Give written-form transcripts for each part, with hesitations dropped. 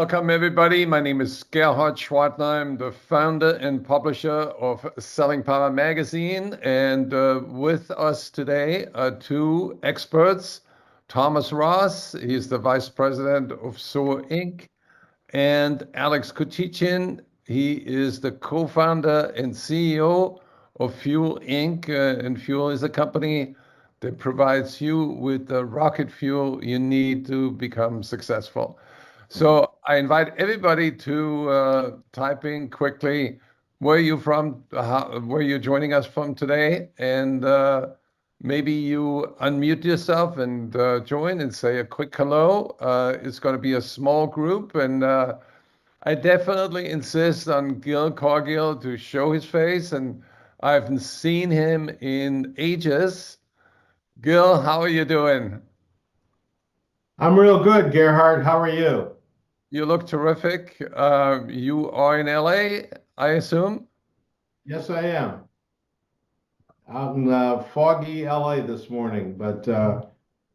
Welcome, everybody. My name is Gerhard Schwartner. I'm the founder and publisher of Selling Power Magazine. And with us today are two experts, Thomas Ross, he's the vice president of Soar Inc., and Alex Kutichin, he is the co-founder and CEO of Fuel Inc. And Fuel is a company that provides you with the rocket fuel you need to become successful. So I invite everybody to type in quickly where you from, where you're joining us from today, and maybe you unmute yourself and join and say a quick hello. It's going to be a small group, and I definitely insist on Gil Cargill to show his face, and I haven't seen him in ages. Gil, how are you doing? I'm real good, Gerhard. How are you? You look terrific. You are in LA, I assume? Yes, I am. Out in foggy LA this morning, but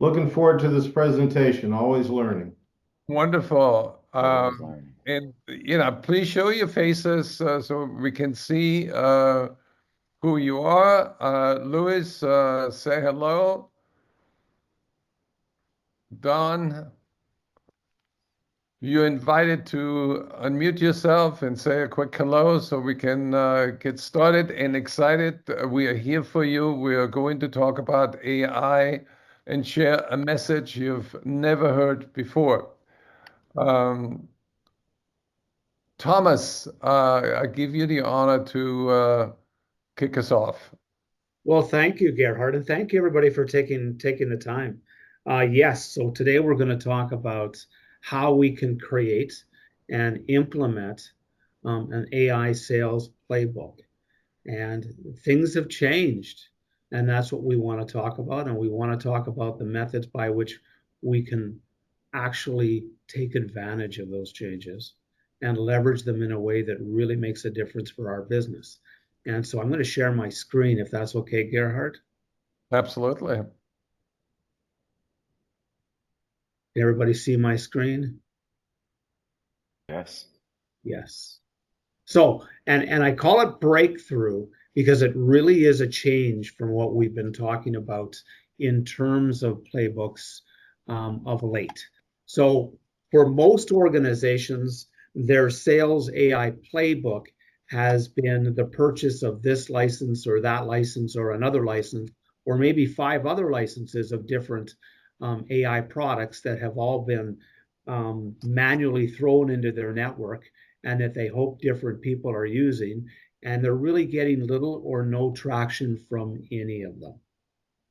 looking forward to this presentation. Always learning. Wonderful. Always learning. And please show your faces so we can see who you are. Louis, say hello. Don, you're invited to unmute yourself and say a quick hello so we can get started and excited. We are here for you. We are going to talk about AI and share a message you've never heard before. Um, Thomas, I give you the honor to kick us off. Well, thank you, Gerhard, and thank you everybody for taking the time. Yes, so today we're going to talk about how we can create and implement an AI sales playbook. And things have changed, and that's what we want to talk about. And we want to talk about the methods by which we can actually take advantage of those changes and leverage them in a way that really makes a difference for our business. And so I'm going to share my screen if that's okay, Gerhard. Absolutely. Everybody see my screen? Yes. Yes. So, and I call it breakthrough because it really is a change from what we've been talking about in terms of playbooks of late. So for most organizations, their sales AI playbook has been the purchase of this license or that license or another license, or maybe 5 other licenses of different AI products that have all been manually thrown into their network and that they hope different people are using. And they're really getting little or no traction from any of them.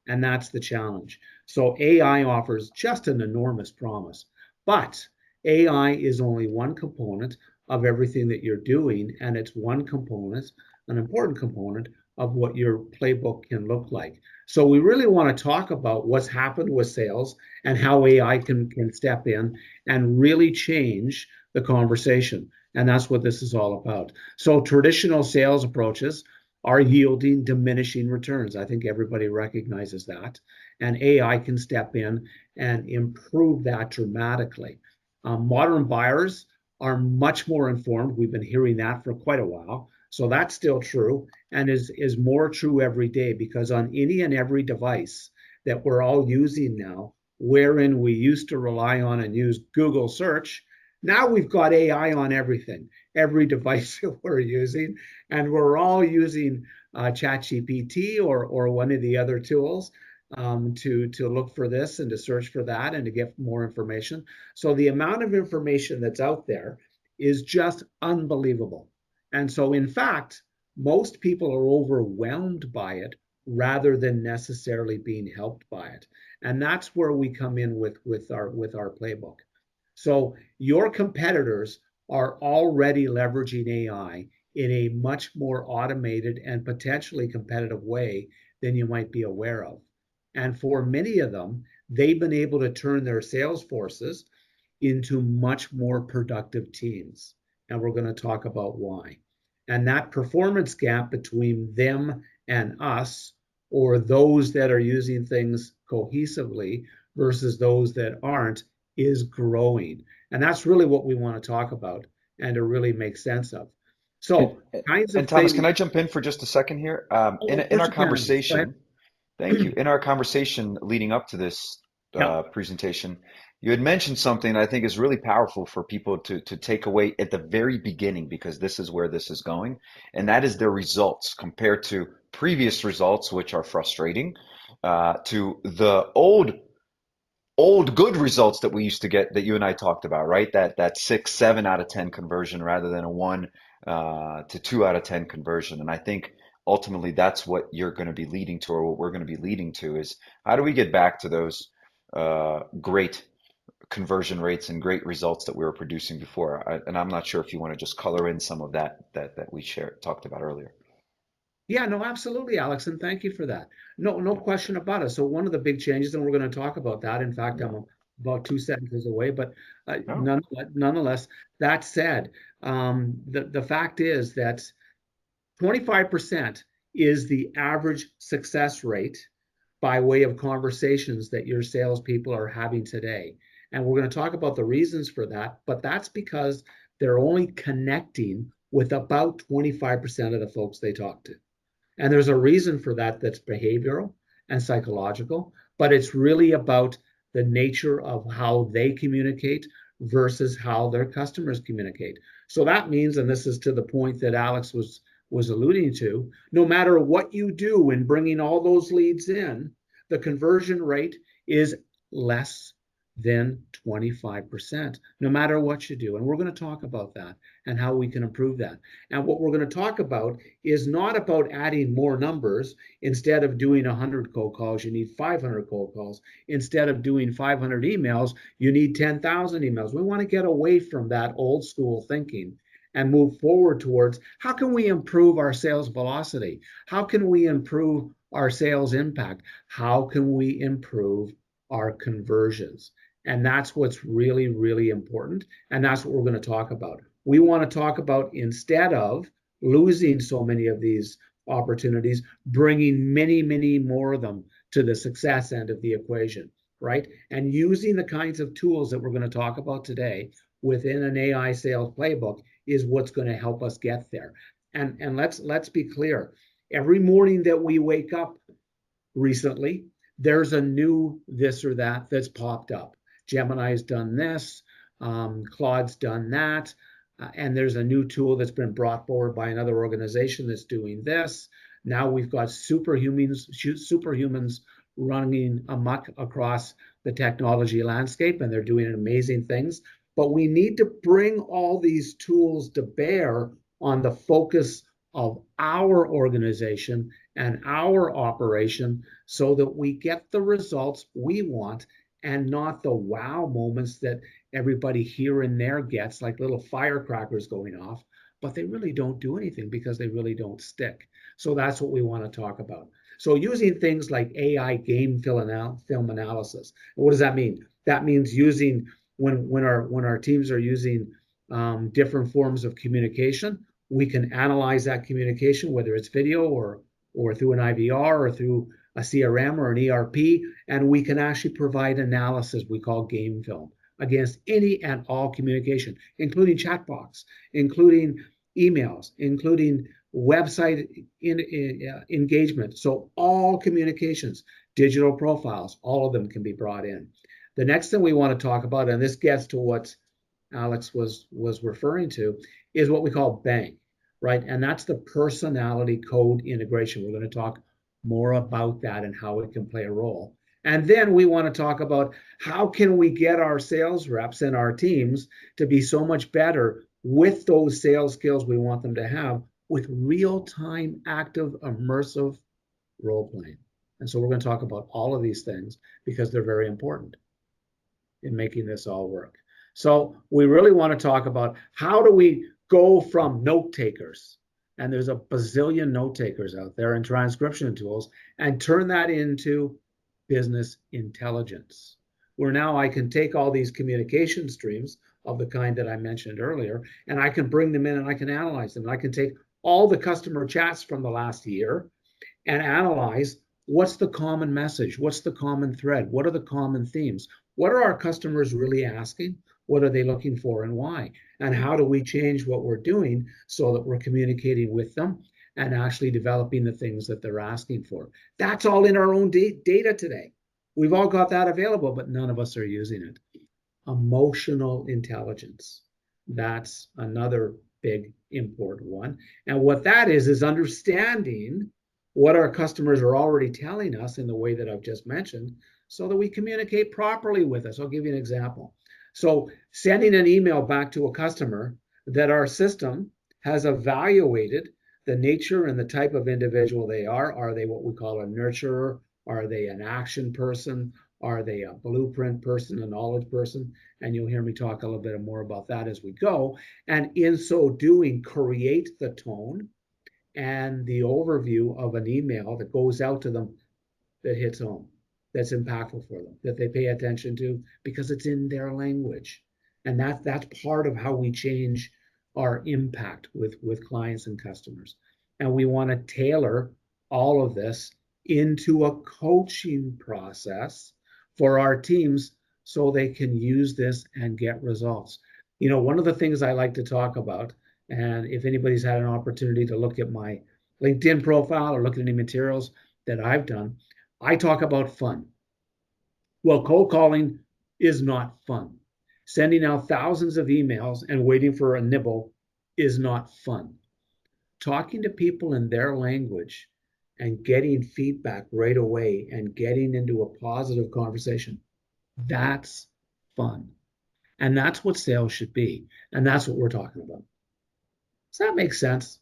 And that's the challenge. So AI offers just an enormous promise, but AI is only one component of everything that you're doing. And it's one component, an important component of what your playbook can look like. So we really want to talk about what's happened with sales and how AI can step in and really change the conversation. And that's what this is all about. So traditional sales approaches are yielding diminishing returns. I think everybody recognizes that. And AI can step in and improve that dramatically. Modern buyers are much more informed. We've been hearing that for quite a while. So that's still true and is more true every day, because on any and every device that we're all using now, wherein we used to rely on and use Google search, now we've got AI on everything, every device that we're using, and we're all using ChatGPT or one of the other tools to look for this and to search for that and to get more information. So the amount of information that's out there is just unbelievable. And so, in fact, most people are overwhelmed by it rather than necessarily being helped by it. And that's where we come in with our playbook. So your competitors are already leveraging AI in a much more automated and potentially competitive way than you might be aware of. And for many of them, they've been able to turn their sales forces into much more productive teams. And we're going to talk about why. And that performance gap between them and us, or those that are using things cohesively versus those that aren't, is growing. And that's really what we want to talk about and to really make sense of. So And, kinds and of Thomas, things. can I jump in for just a second here? Oh, of In course our you can. Go ahead. conversation, thank you. In our conversation leading up to this Yeah. presentation, you had mentioned something I think is really powerful for people to take away at the very beginning, because this is where this is going, and that is their results compared to previous results, which are frustrating, to the old good results that we used to get that you and I talked about, right? That 6, 7 out of 10 conversion rather than a 1 to 2 out of 10 conversion. And I think ultimately that's what you're going to be leading to, or what we're going to be leading to, is how do we get back to those great conversion rates and great results that we were producing before? And I'm not sure if you want to just color in some of that we talked about earlier. Yeah, no, absolutely, Alex, and thank you for that. No question about it. So one of the big changes, and we're going to talk about that. In fact, I'm about 2 sentences away, but Oh, nonetheless, that said, the fact is that 25% is the average success rate by way of conversations that your salespeople are having today. And we're going to talk about the reasons for that, but that's because they're only connecting with about 25% of the folks they talk to. And there's a reason for that that's behavioral and psychological, but it's really about the nature of how they communicate versus how their customers communicate. So that means, and this is to the point that Alex was alluding to, no matter what you do in bringing all those leads in, the conversion rate is less than 25%, no matter what you do. And we're going to talk about that and how we can improve that. And what we're going to talk about is not about adding more numbers. Instead of doing 100 cold calls, you need 500 cold calls. Instead of doing 500 emails, you need 10,000 emails. We want to get away from that old school thinking and move forward towards how can we improve our sales velocity? How can we improve our sales impact? How can we improve our conversions? And that's what's really, really important. And that's what we're going to talk about. We want to talk about, instead of losing so many of these opportunities, bringing many, many more of them to the success end of the equation, right? And using the kinds of tools that we're going to talk about today within an AI sales playbook is what's going to help us get there. And let's be clear. Every morning that we wake up recently, there's a new this or that that's popped up. Gemini's done this, Claude's done that, and there's a new tool that's been brought forward by another organization that's doing this. Now we've got superhumans running amok across the technology landscape, and they're doing amazing things. But we need to bring all these tools to bear on the focus of our organization and our operation so that we get the results we want and not the wow moments that everybody here and there gets, like little firecrackers going off, but they really don't do anything because they really don't stick. So that's what we want to talk about. So using things like AI game film analysis. What does that mean? That means using when our teams are using different forms of communication, we can analyze that communication, whether it's video or through an IVR or through a CRM or an ERP, and we can actually provide analysis we call game film against any and all communication, including chat box, including emails, including website engagement. So all communications, digital profiles, all of them can be brought in. The next thing we want to talk about, and this gets to what Alex was referring to, is what we call bank, right? And that's the personality code integration. We're going to talk more about that and how it can play a role. And then we want to talk about how can we get our sales reps and our teams to be so much better with those sales skills we want them to have with real-time, active, immersive role playing. And so we're going to talk about all of these things because they're very important in making this all work. So we really want to talk about how do we go from note takers, and there's a bazillion note takers out there and transcription tools, and turn that into business intelligence, where now I can take all these communication streams of the kind that I mentioned earlier, and I can bring them in and I can analyze them. And I can take all the customer chats from the last year and analyze what's the common message, what's the common thread, what are the common themes, what are our customers really asking, What are they looking for and why? And how do we change what we're doing so that we're communicating with them and actually developing the things that they're asking for? That's all in our own data today. We've all got that available, but none of us are using it. Emotional intelligence. That's another big important one. And what that is understanding what our customers are already telling us in the way that I've just mentioned so that we communicate properly with us. I'll give you an example. So sending an email back to a customer that our system has evaluated the nature and the type of individual they are. Are they what we call a nurturer? Are they an action person? Are they a blueprint person, a knowledge person? And you'll hear me talk a little bit more about that as we go. And in so doing, create the tone and the overview of an email that goes out to them that hits home, that's impactful for them, that they pay attention to because it's in their language. And that's part of how we change our impact with clients and customers. And we want to tailor all of this into a coaching process for our teams so they can use this and get results. You know, one of the things I like to talk about, and if anybody's had an opportunity to look at my LinkedIn profile or look at any materials that I've done, I talk about fun. Well, cold calling is not fun. Sending out thousands of emails and waiting for a nibble is not fun. Talking to people in their language and getting feedback right away and getting into a positive conversation, that's fun. And that's what sales should be. And that's what we're talking about. Does that make sense?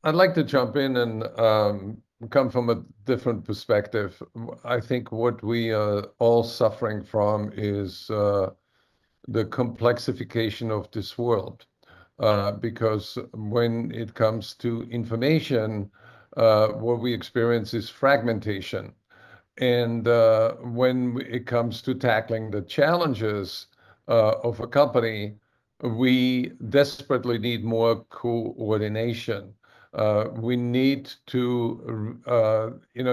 I'd like to jump in and come from a different perspective. I think what we are all suffering from is the complexification of this world. Because when it comes to information, what we experience is fragmentation. And when it comes to tackling the challenges of a company, we desperately need more coordination. We need to,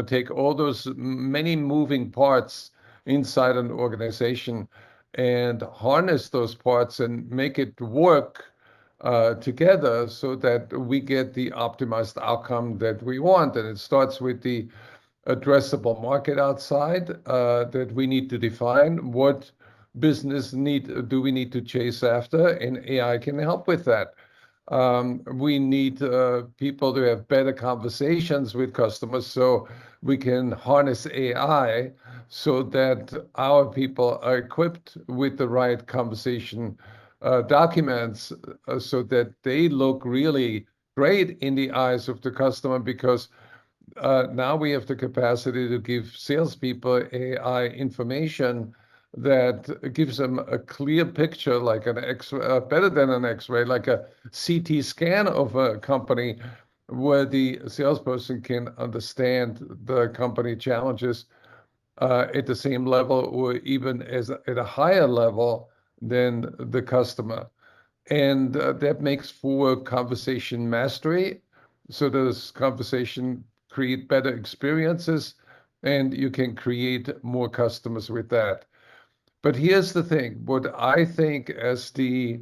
take all those many moving parts inside an organization and harness those parts and make it work together so that we get the optimized outcome that we want. And it starts with the addressable market outside that we need to define. What business need do we need to chase after? And AI can help with that. We need people to have better conversations with customers so we can harness AI so that our people are equipped with the right conversation documents so that they look really great in the eyes of the customer because now we have the capacity to give salespeople AI information that gives them a clear picture, like an better than an X-ray, like a CT scan of a company, where the salesperson can understand the company challenges at the same level or even at a higher level than the customer. And that makes for conversation mastery. So does conversation create better experiences, and you can create more customers with that. But here's the thing, what I think as the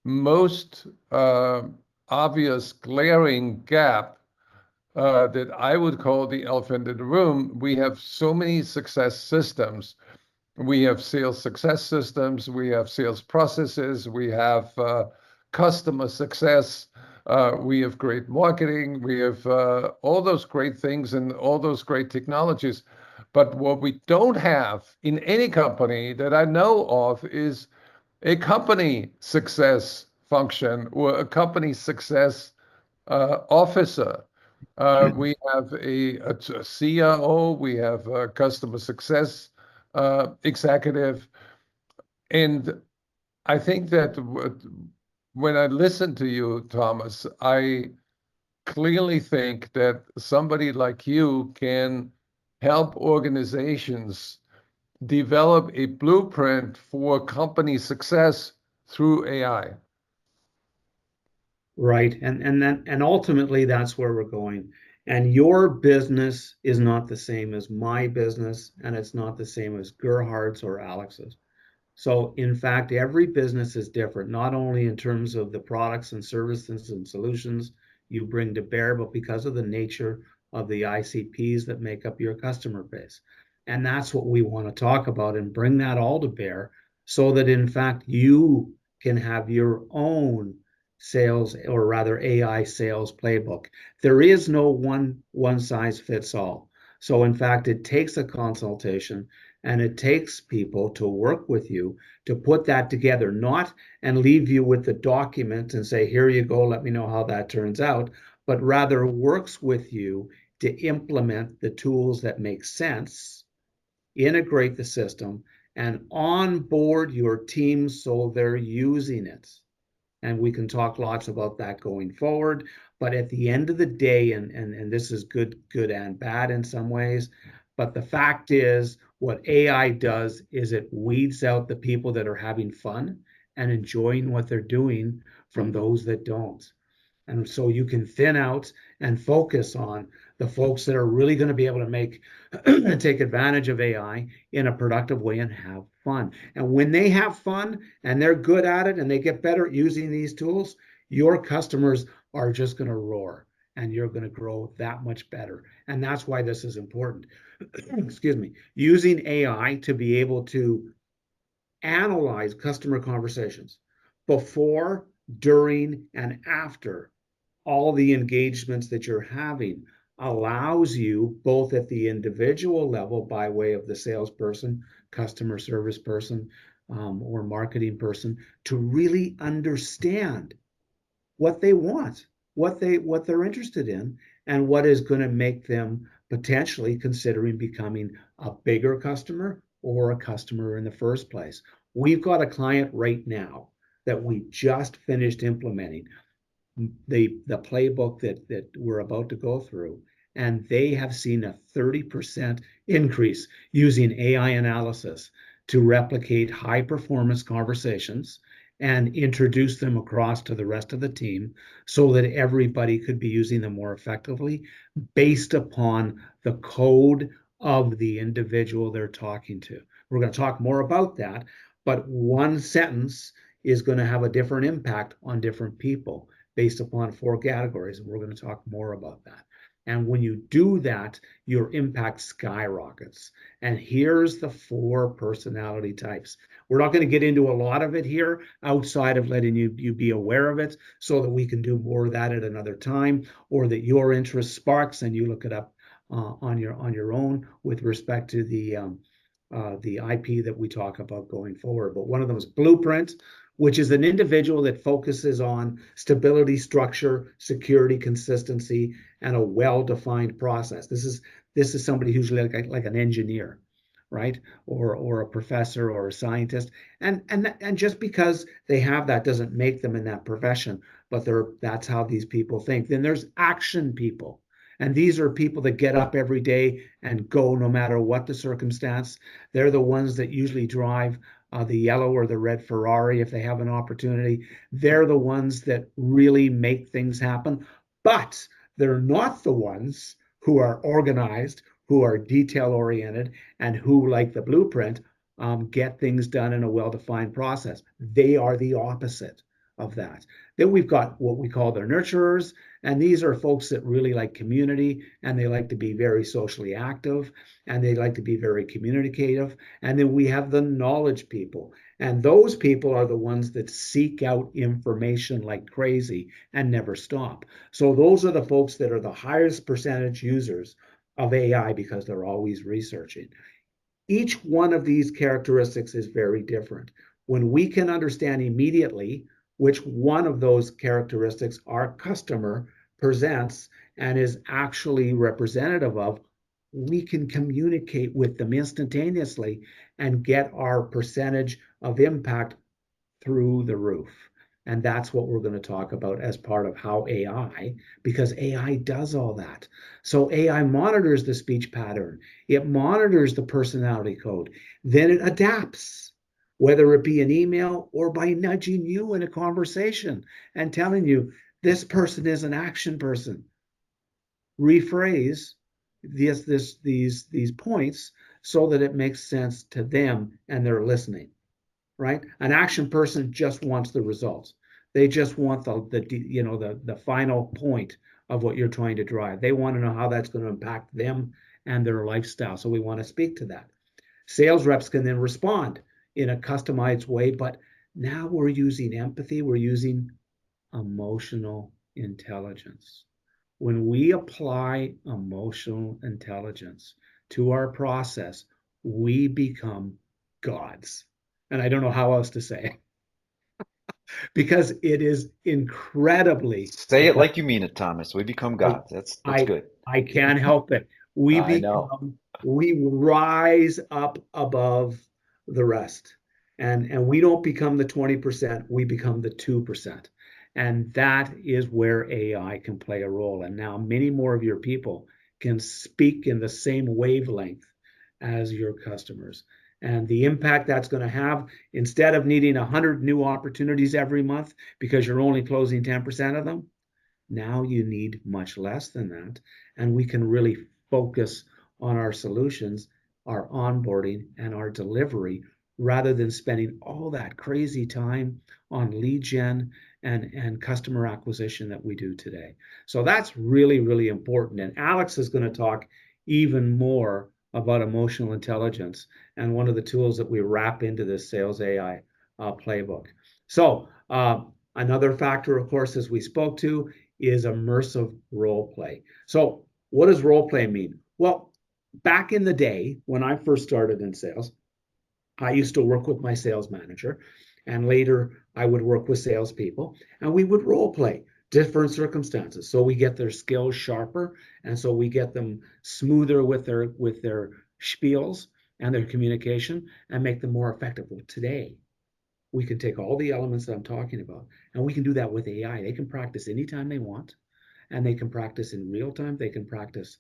most obvious glaring gap that I would call the elephant in the room, we have so many success systems. We have sales success systems, we have sales processes, we have customer success, we have great marketing, we have all those great things and all those great technologies. But what we don't have in any company that I know of is a company success function or a company success officer. We have a CIO, we have a customer success executive. And I think that when I listen to you, Thomas, I clearly think that somebody like you can help organizations develop a blueprint for company success through AI. Right. And ultimately that's where we're going. And your business is not the same as my business, and it's not the same as Gerhard's or Alex's. So, in fact, every business is different, not only in terms of the products and services and solutions you bring to bear, but because of the nature of the ICPs that make up your customer base. And that's what we want to talk about and bring that all to bear so that, in fact, you can have your own sales, or rather AI sales playbook. There is no one size fits all. So, in fact, it takes a consultation and it takes people to work with you to put that together, not and leave you with the document and say, here you go, let me know how that turns out, but rather works with you to implement the tools that make sense, integrate the system, and onboard your team so they're using it. And we can talk lots about that going forward. But at the end of the day, and this is good and bad in some ways, but the fact is what AI does is it weeds out the people that are having fun and enjoying what they're doing from those that don't. And so you can thin out and focus on the folks that are really going to be able to make and take advantage of AI in a productive way and have fun. And when they have fun and they're good at it and they get better at using these tools, your customers are just going to roar and you're going to grow that much better. And that's why this is important. Excuse me. Using AI to be able to analyze customer conversations before, during, and after all the engagements that you're having allows you, both at the individual level by way of the salesperson, customer service person, or marketing person, to really understand what they want, what they're interested in, and what is going to make them potentially considering becoming a bigger customer or a customer in the first place. We've got a client right now that we just finished implementing the playbook that we're about to go through, and they have seen a 30% increase using AI analysis to replicate high performance conversations and introduce them across to the rest of the team so that everybody could be using them more effectively based upon the code of the individual they're talking to. We're going to talk more about that, but one sentence is going to have a different impact on different people based upon 4 categories. And we're going to talk more about that. And when you do that, your impact skyrockets. And here's the 4 personality types. We're not going to get into a lot of it here outside of letting you be aware of it so that we can do more of that at another time, or that your interest sparks and you look it up on your own with respect to the IP that we talk about going forward. But one of them is Blueprint, which is an individual that focuses on stability, structure, security, consistency, and a well-defined process. This is somebody who's like an engineer, right? Or a professor or a scientist. And just because they have that doesn't make them in that profession, but that's how these people think. Then there's action people. And these are people that get up every day and go no matter what the circumstance. They're the ones that usually drive the yellow or the red Ferrari if they have an opportunity. They're the ones that really make things happen, but they're not the ones who are organized, who are detail oriented, and who, like the Blueprint, get things done in a well-defined process. They are the opposite of that. Then we've got what we call their nurturers, and these are folks that really like community, and they like to be very socially active, and they like to be very communicative. And then we have the knowledge people, and those people are the ones that seek out information like crazy and never stop. So those are the folks that are the highest percentage users of AI because they're always researching. Each one of these characteristics is very different. When we can understand immediately which one of those characteristics our customer presents and is actually representative of, we can communicate with them instantaneously and get our percentage of impact through the roof. And that's what we're going to talk about as part of how AI, because AI does all that. So AI monitors the speech pattern, it monitors the personality code, then it adapts, whether it be an email or by nudging you in a conversation and telling you this person is an action person. rephrase these points so that it makes sense to them and they're listening, right? An action person just wants the results. They just want the final point of what you're trying to drive. They want to know how that's going to impact them and their lifestyle. So we want to speak to that. Sales reps can then respond in a customized way, but now we're using empathy, we're using emotional intelligence. When we apply emotional intelligence to our process, we become gods. And I don't know how else to say it because it is incredibly. Say it like you mean it, Thomas. We become gods. That's I good. I can't help it. We I know. become we rise up above the rest. And we don't become the 20%, we become the 2%. And that is where AI can play a role. And now many more of your people can speak in the same wavelength as your customers. And the impact that's going to have, instead of needing 100 new opportunities every month because you're only closing 10% of them, now you need much less than that. And we can really focus on our solutions, our onboarding, and our delivery rather than spending all that crazy time on lead gen and customer acquisition that we do today. So that's really, really important. And Alex is going to talk even more about emotional intelligence and one of the tools that we wrap into this sales AI playbook. So another factor, of course, as we spoke to, is immersive role play. So what does role play mean? Well, back in the day when I first started in sales, I used to work with my sales manager, and later I would work with salespeople, and we would role play different circumstances. So we get their skills sharper, and so we get them smoother with their spiels and their communication, and make them more effective. Well, today we can take all the elements that I'm talking about, and we can do that with AI. They can practice anytime they want, and they can practice in real time. They can practice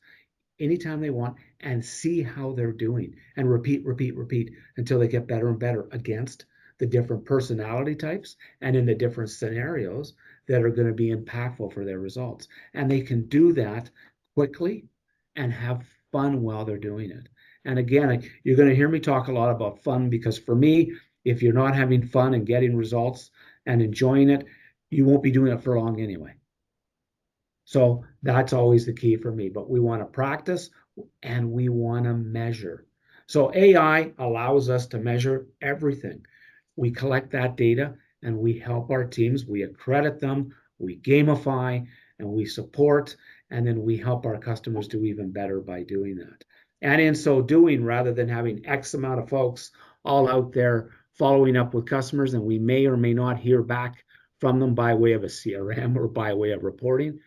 anytime they want and see how they're doing and repeat, repeat, repeat until they get better and better against the different personality types and in the different scenarios that are going to be impactful for their results. And they can do that quickly and have fun while they're doing it. And again, you're going to hear me talk a lot about fun because for me, if you're not having fun and getting results and enjoying it, you won't be doing it for long anyway. So that's always the key for me. But we want to practice and we want to measure. So AI allows us to measure everything. We collect that data and we help our teams. We accredit them, we gamify, and we support. And then we help our customers do even better by doing that. And in so doing, rather than having X amount of folks all out there following up with customers, and we may or may not hear back from them by way of a CRM or by way of reporting,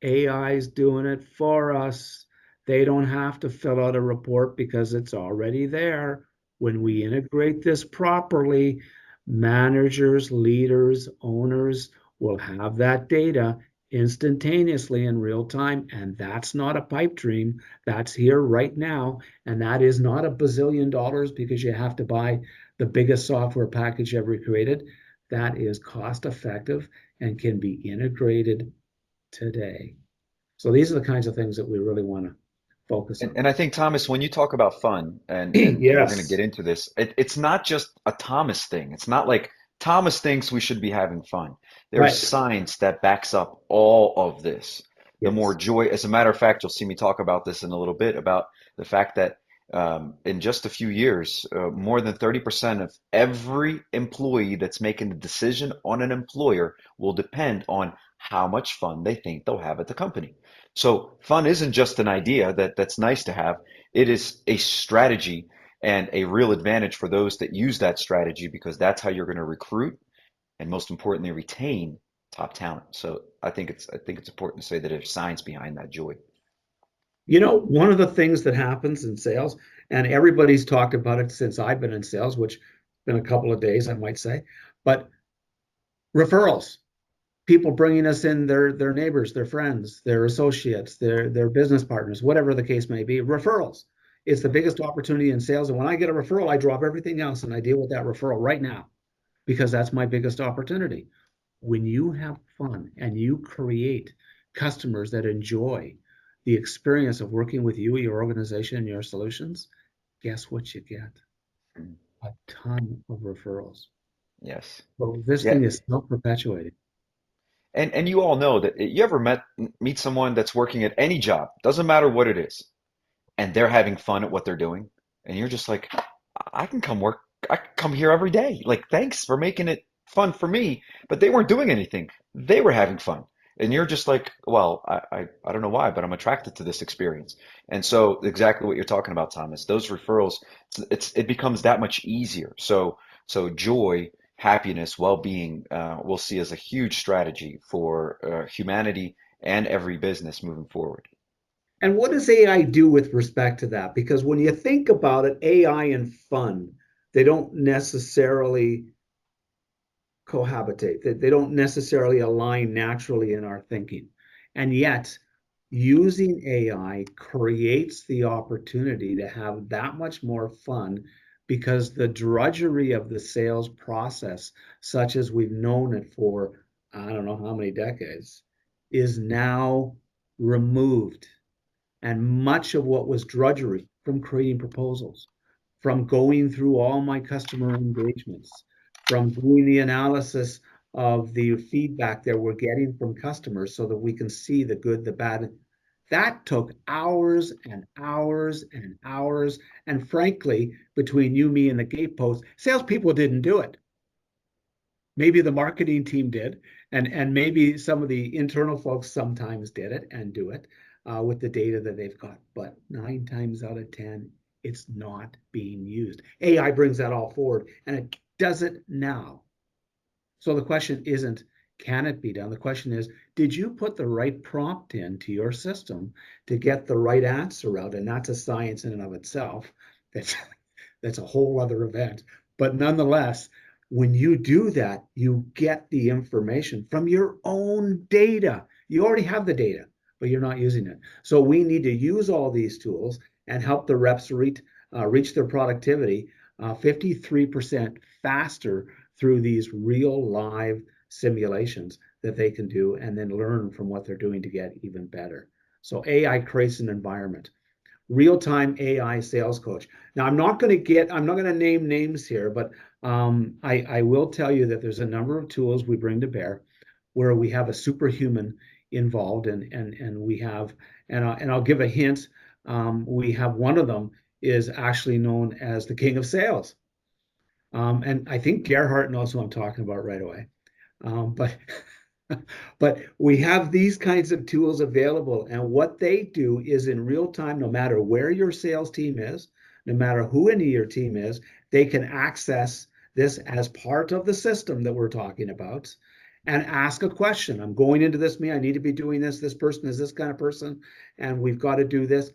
AI is doing it for us. They don't have to fill out a report because it's already there. When we integrate this properly, managers, leaders, owners will have that data instantaneously in real time. And that's not a pipe dream. That's here right now. And that is not $1 billion because you have to buy the biggest software package ever created. That is cost effective and can be integrated today. So these are the kinds of things that we really want to focus on. And I think, Thomas, when you talk about fun, and we're going to Yes, get into this, it's not just a Thomas thing. It's not like Thomas thinks we should be having fun. There's right. science that backs up all of this. The more Yes. joy, as a matter of fact, you'll see me talk about this in a little bit about the fact that in just a few years, more than 30% of every employee that's making the decision on an employer will depend on how much fun they think they'll have at the company. So fun isn't just an idea that's nice to have. It is a strategy and a real advantage for those that use that strategy because that's how you're going to recruit and most importantly retain top talent. So I think it's important to say that there's science behind that joy. You know, one of the things that happens in sales, and everybody's talked about it since I've been in sales, which has been a couple of days, I might say, but referrals, people bringing us in their neighbors, their friends, their associates, their business partners, whatever the case may be, referrals. It's the biggest opportunity in sales. And when I get a referral, I drop everything else and I deal with that referral right now because that's my biggest opportunity. When you have fun and you create customers that enjoy the experience of working with you, your organization, and your solutions, guess what you get? Mm. A ton of referrals. Yes. So this Yeah. thing is self-perpetuating. And you all know that you ever meet someone that's working at any job, doesn't matter what it is, and they're having fun at what they're doing, and you're just like, I can come work, I can come here every day. Like, thanks for making it fun for me, but they weren't doing anything. They were having fun. And you're just like, well, I don't know why, but I'm attracted to this experience. And so exactly what you're talking about, Thomas, those referrals, it becomes that much easier. So joy, happiness, well-being, we'll see as a huge strategy for humanity and every business moving forward. And what does AI do with respect to that? Because when you think about it, AI and fun, they don't necessarily cohabitate. They don't necessarily align naturally in our thinking. And yet, using AI creates the opportunity to have that much more fun because the drudgery of the sales process, such as we've known it for I don't know how many decades, is now removed. And much of what was drudgery from creating proposals, from going through all my customer engagements, from doing the analysis of the feedback that we're getting from customers so that we can see the good, the bad. That took hours and hours and hours. And frankly, between you, me, and the gatepost, salespeople didn't do it. Maybe the marketing team did, and maybe some of the internal folks sometimes did it and do it with the data that they've got. But 9 times out of 10, it's not being used. AI brings that all forward, and it does it now. So the question isn't, can it be done? The question is, did you put the right prompt into your system to get the right answer out? And that's a science in and of itself. That's that's a whole other event. But nonetheless, when you do that, you get the information from your own data. You already have the data, but you're not using it. So we need to use all these tools and help the reps reach their productivity 53% faster through these real live simulations that they can do and then learn from what they're doing to get even better. So AI creates an environment. Real-time AI sales coach. Now, I'm not going to name names here, but I will tell you that there's a number of tools we bring to bear where we have a superhuman involved, and we have, and I'll give a hint. We have one of them is actually known as the king of sales. And I think Gerhardt knows who I'm talking about right away. But but we have these kinds of tools available, and what they do is in real time, no matter where your sales team is, no matter who in your team is, they can access this as part of the system that we're talking about and ask a question. I'm going into this, I need to be doing this. This person is this kind of person, and we've got to do this.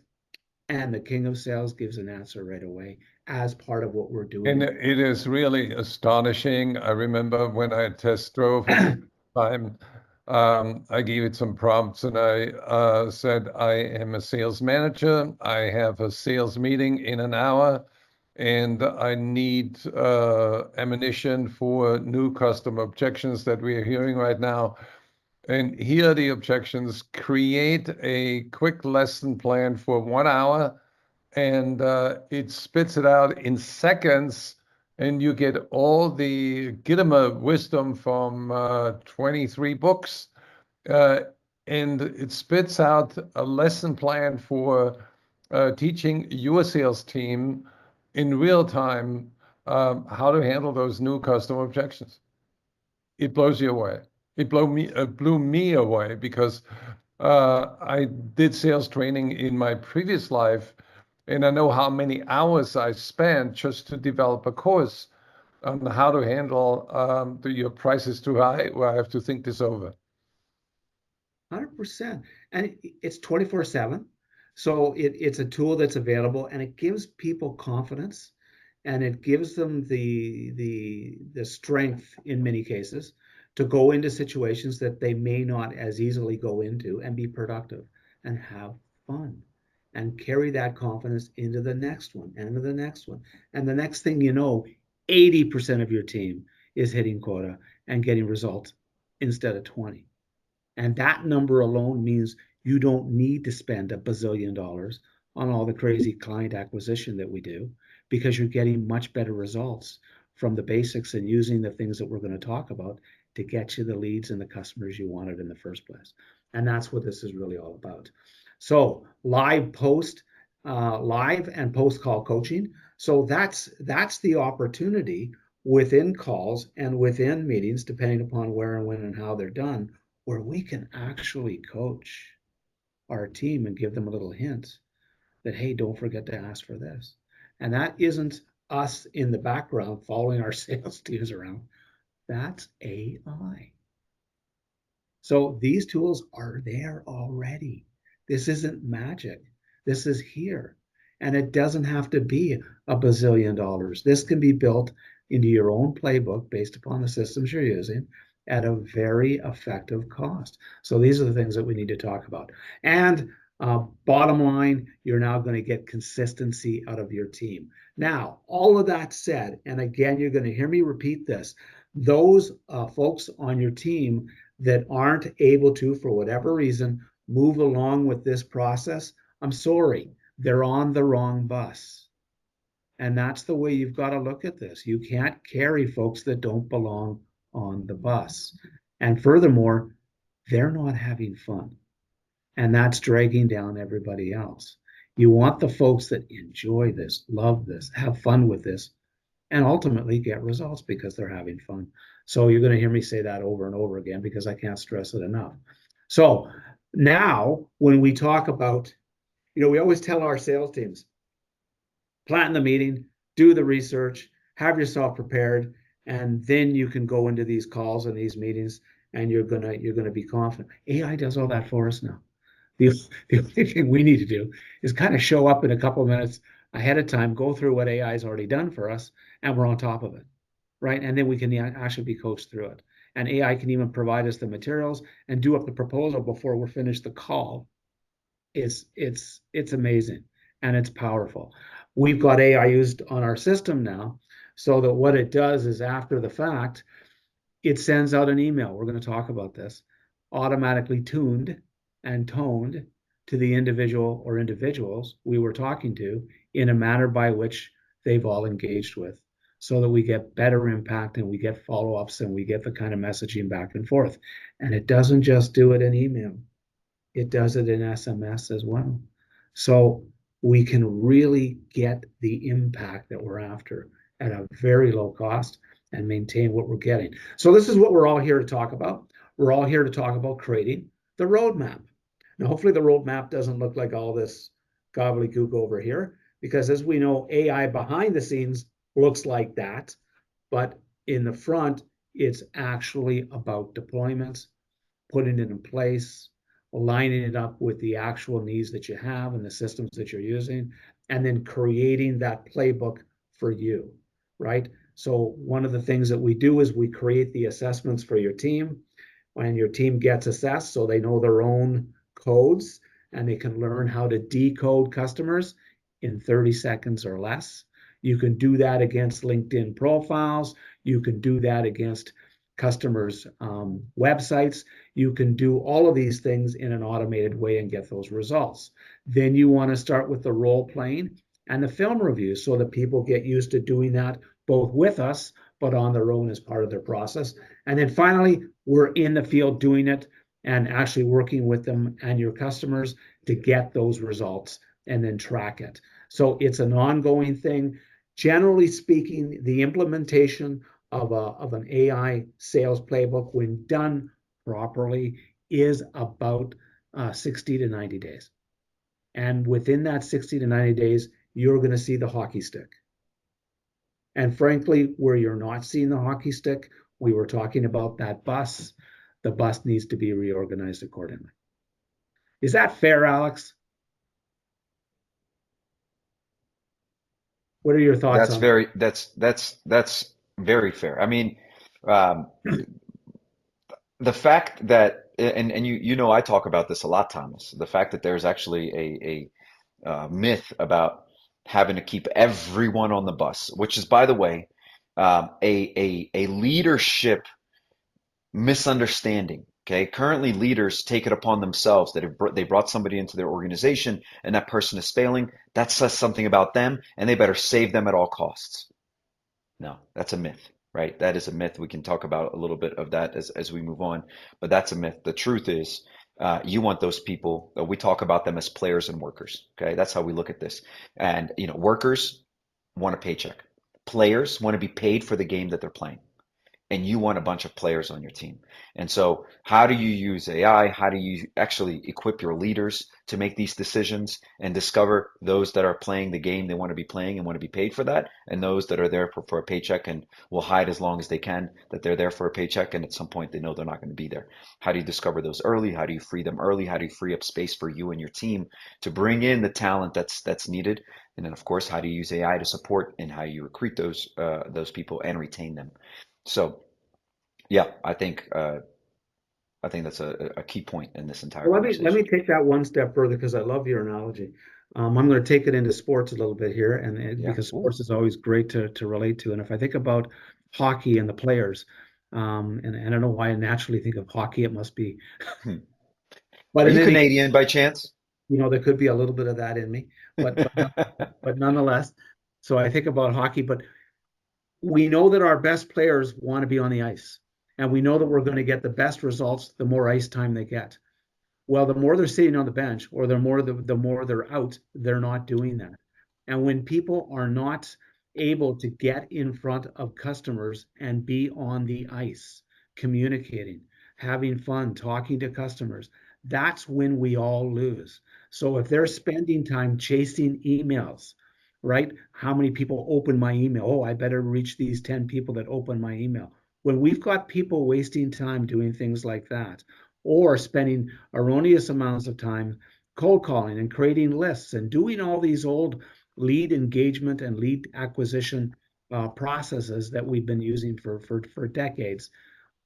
And the king of sales gives an answer right away as part of what we're And doing. it is really astonishing. I remember when I test drove it the time, I gave it some prompts and I said, I am a sales manager. I have a sales meeting in an hour and I need ammunition for new customer objections that we are hearing right now. And here are the objections. Create a quick lesson plan for 1 hour and it spits it out in seconds, and you get all the Gittimer wisdom from 23 books, uh, and it spits out a lesson plan for teaching your sales team in real time how to handle those new customer objections. It blows you away. Blew me away because I did sales training in my previous life, and I know how many hours I spent just to develop a course on how to handle your price is too high, where I have to think this over. 100%. And it's 24/7. So it's a tool that's available and it gives people confidence and it gives them the strength in many cases to go into situations that they may not as easily go into and be productive and have fun and carry that confidence into the next one and into the next one. And the next thing you know, 80% of your team is hitting quota and getting results instead of 20. And that number alone means You don't need to spend $1 bazillion on all the crazy client acquisition that we do because you're getting much better results from the basics and using the things that we're going to talk about to get you the leads and the customers you wanted in the first place. And that's what this is really all about. So live and post call coaching. So that's the opportunity within calls and within meetings, depending upon where and when and how they're done, where we can actually coach our team and give them a little hint that, hey, don't forget to ask for this. And that isn't us in the background following our sales teams around. That's AI. So these tools are there already. This isn't magic. This is here. And it doesn't have to be $1 bazillion. This can be built into your own playbook based upon the systems you're using at a very effective cost. So these are the things that we need to talk about. And bottom line, you're now going to get consistency out of your team. Now, all of that said, and again, you're going to hear me repeat this, those folks on your team that aren't able to, for whatever reason, move along with this process, I'm sorry, they're on the wrong bus. And that's the way you've got to look at this. You can't carry folks that don't belong on the bus. And furthermore, they're not having fun. And that's dragging down everybody else. You want the folks that enjoy this, love this, have fun with this, and ultimately get results because they're having fun. So you're going to hear me say that over and over again because I can't stress it enough. So now when we talk about, we always tell our sales teams, plan the meeting, do the research, have yourself prepared, and then you can go into these calls and these meetings and you're gonna be confident. AI does all that for us now. The only thing we need to do is kind of show up in a couple of minutes ahead of time, go through what AI has already done for us, and we're on top of it, right? And then we can actually be coached through it. And AI can even provide us the materials and do up the proposal before we're finished the call. It's amazing and it's powerful. We've got AI used on our system now, so that what it does is after the fact, it sends out an email. We're going to talk about this, automatically tuned and toned to the individual or individuals we were talking to in a manner by which they've all engaged with, so that we get better impact and we get follow-ups and we get the kind of messaging back and forth. And it doesn't just do it in email, it does it in SMS as well. So we can really get the impact that we're after at a very low cost and maintain what we're getting. So this is what we're all here to talk about. We're all here to talk about creating the roadmap. Now, hopefully the roadmap doesn't look like all this gobbledygook over here, because as we know, AI behind the scenes looks like that, but in the front, it's actually about deployments, putting it in place, aligning it up with the actual needs that you have and the systems that you're using, and then creating that playbook for you, right? So one of the things that we do is we create the assessments for your team. When your team gets assessed, so they know their own codes and they can learn how to decode customers in 30 seconds or less. You can do that against LinkedIn profiles. You can do that against customers' websites. You can do all of these things in an automated way and get those results. Then you want to start with the role playing and the film review so that people get used to doing that both with us, but on their own as part of their process. And then finally, we're in the field doing it and actually working with them and your customers to get those results and then track it. So it's an ongoing thing. Generally speaking, the implementation of an AI sales playbook, when done properly, is about 60 to 90 days. And within that 60 to 90 days, you're going to see the hockey stick. And frankly, where you're not seeing the hockey stick, we were talking about that bus. The bus needs to be reorganized accordingly. Is that fair, Alex? What are your thoughts That's on that? very that's very fair. I mean, um, the fact that and you know I talk about this a lot, Thomas. The fact that there's actually a myth about having to keep everyone on the bus, which is, by the way, a leadership misunderstanding. Okay, currently leaders take it upon themselves that if they brought somebody into their organization and that person is failing, that says something about them and they better save them at all costs. No, that's a myth, right? That is a myth. We can talk about a little bit of that as we move on, but that's a myth. The truth is, you want those people, we talk about them as players and workers. Okay, that's how we look at this. And, workers want a paycheck. Players want to be paid for the game that they're playing, and you want a bunch of players on your team. And so, how do you use AI? How do you actually equip your leaders to make these decisions and discover those that are playing the game they want to be playing and want to be paid for that, and those that are there for a paycheck and will hide as long as they can that they're there for a paycheck, and at some point they know they're not going to be there? How do you discover those early? How do you free them early? How do you free up space for you and your team to bring in the talent that's needed? And then, of course, how do you use AI to support and how you recruit those people and retain them? So, yeah, I think that's a key point in this entire Well, let me conversation. take that one step further because I love your analogy. I'm going to take it into sports a little bit here, Yeah. because Ooh. sports is always great to relate to. And if I think about hockey and the players, and I don't know why I naturally think of hockey, it must be, Hmm. but Are in you any, Canadian by chance? there could be a little bit of that in me, but nonetheless. So I think about hockey, but we know that our best players want to be on the ice, and we know that we're going to get the best results the more ice time they get. Well, the more they're sitting on the bench or the more they're out, they're not doing that. And when people are not able to get in front of customers and be on the ice, communicating, having fun, talking to customers, that's when we all lose. So if they're spending time chasing emails, right? How many people open my email? Oh, I better reach these 10 people that open my email. When we've got people wasting time doing things like that, or spending erroneous amounts of time cold calling and creating lists and doing all these old lead engagement and lead acquisition processes that we've been using for decades,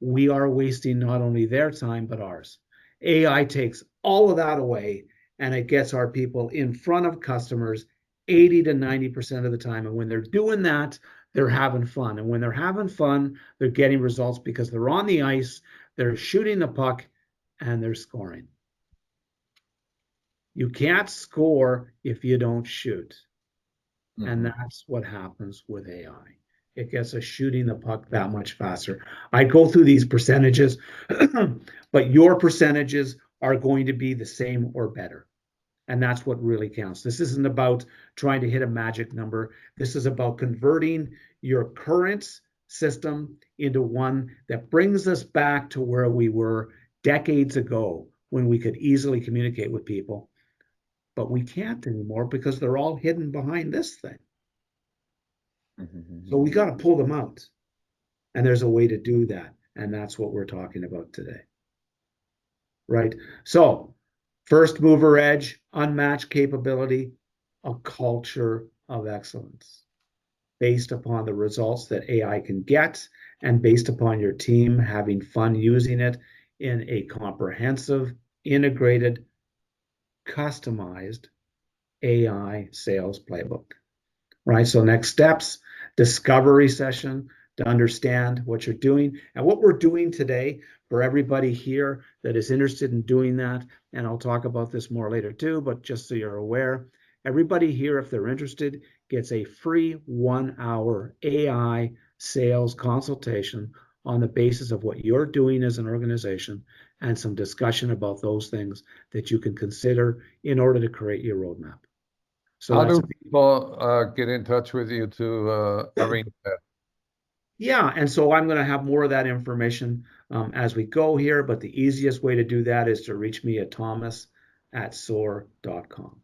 we are wasting not only their time, but ours. AI takes all of that away and it gets our people in front of customers 80 to 90% of the time. And when they're doing that, they're having fun. And when they're having fun, they're getting results because they're on the ice, they're shooting the puck, and they're scoring. You can't score if you don't shoot. And Hmm. that's what happens with AI. It gets us shooting the puck that much faster. I go through these percentages, but your percentages are going to be the same or better. And that's what really counts. This isn't about trying to hit a magic number. This is about converting your current system into one that brings us back to where we were decades ago when we could easily communicate with people. But we can't anymore because they're all hidden behind this thing. So we got to pull them out. And there's a way to do that. And that's what we're talking about today. Right? So, first mover edge, unmatched capability, a culture of excellence based upon the results that AI can get and based upon your team having fun using it in a comprehensive, integrated, customized AI sales playbook. Right? So next steps, discovery session to understand what you're doing. And what we're doing today for everybody here that is interested in doing that, and I'll talk about this more later too, but just so you're aware, everybody here, if they're interested, gets a free 1 hour AI sales consultation on the basis of what you're doing as an organization and some discussion about those things that you can consider in order to create your roadmap. So How that's do people get in touch with you to arrange that? Yeah, and so I'm going to have more of that information as we go here, but the easiest way to do that is to reach me at thomas@soar.com,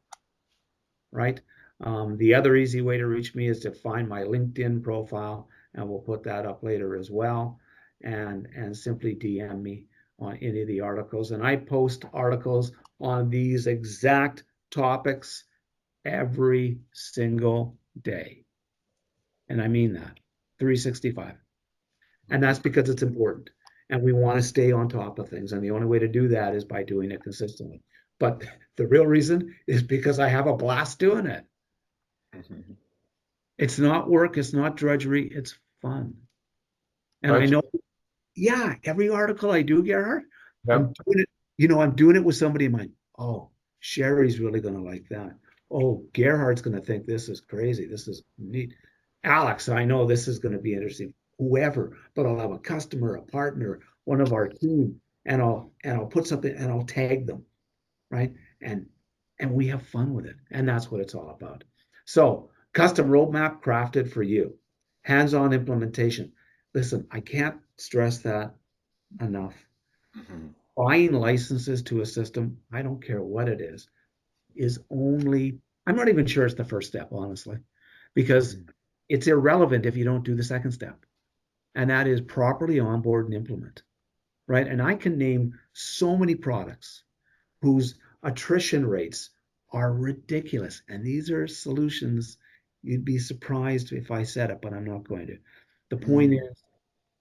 right? The other easy way to reach me is to find my LinkedIn profile, and we'll put that up later as well, and simply DM me on any of the articles. And I post articles on these exact topics every single day. And I mean that, 365. And that's because it's important. And we want to stay on top of things. And the only way to do that is by doing it consistently. But the real reason is because I have a blast doing it. It's not work, it's not drudgery, it's fun. And I Right. know, yeah, every article I do, Gerhard, I'm doing it, I'm doing it with somebody in mind. Oh, Sherry's really going to like that. Oh, Gerhard's going to think this is crazy. This is neat. Alex, I know this is going to be interesting. Whoever, but I'll have a customer, a partner, one of our team, and I'll put something and I'll tag them, right? And and we have fun with it. And that's what it's all about. So, custom roadmap crafted for you. Hands-on implementation. Listen, I can't stress that enough. Mhm. Buying licenses to a system, I don't care what it is only, I'm not even sure it's the first step, honestly, because Mhm. it's irrelevant if you don't do the second step, and that is properly onboard and implement, right? And I can name so many products whose attrition rates are ridiculous. And these are solutions you'd be surprised if I said it, but I'm not going to. The point Mm. is,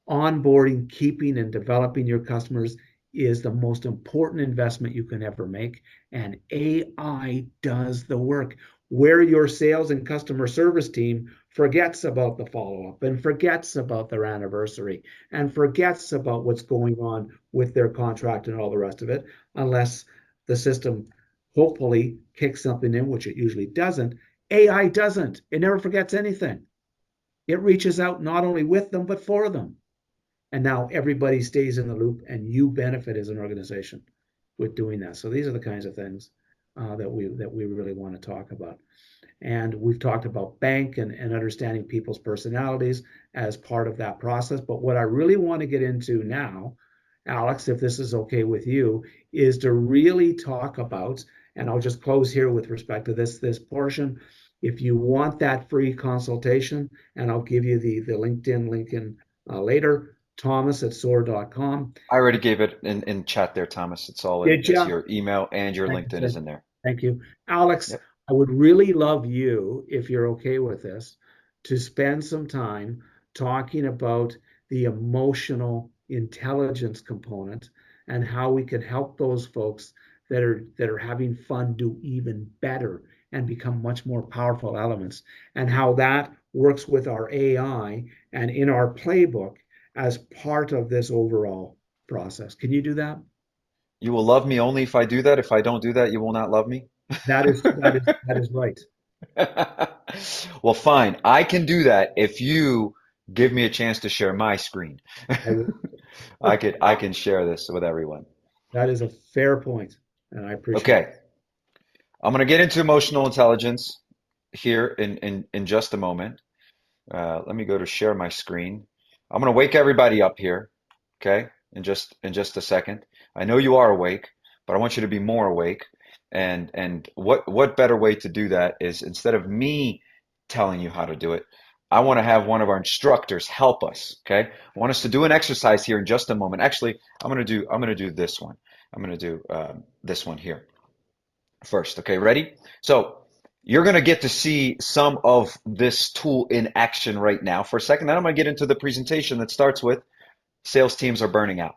onboarding, keeping, and developing your customers is the most important investment you can ever make. And AI does the work. Where your sales and customer service team forgets about the follow up and forgets about their anniversary and forgets about what's going on with their contract and all the rest of it, unless the system hopefully kicks something in, which it usually doesn't. AI doesn't. It never forgets anything. It reaches out not only with them, but for them. And now everybody stays in the loop and you benefit as an organization with doing that. So these are the kinds of things that we really want to talk about. And we've talked about bank and understanding people's personalities as part of that process. But what I really want to get into now, Alex, if this is okay with you, is to really talk about, and I'll just close here with respect to this portion. If you want that free consultation, and I'll give you the LinkedIn link in later, Thomas at soar.com. I already gave it in chat there, Thomas. It's all in. Did It's you? your email and your Thank you, LinkedIn sir. is in there. Thank you. Alex, Yep. I would really love you, if you're okay with this, to spend some time talking about the emotional intelligence component and how we can help those folks that are having fun do even better and become much more powerful elements, and how that works with our AI and in our playbook as part of this overall process. Can you do that? You will love me only if I do that. If I don't do that, you will not love me. That is right. Well, fine. I can do that if you give me a chance to share my screen. I will. I can share this with everyone. That is a fair point, and I appreciate it. Okay. I'm going to get into emotional intelligence here in just a moment. Let me go to share my screen. I'm going to wake everybody up here, okay? In just a second. I know you are awake, but I want you to be more awake. And what better way to do that is instead of me telling you how to do it, I want to have one of our instructors help us, okay? I want us to do an exercise here in just a moment. Actually, I'm going to do this one. I'm going to do this one here first. Okay, ready? So you're going to get to see some of this tool in action right now for a second. Then I'm going to get into the presentation that starts with sales teams are burning out.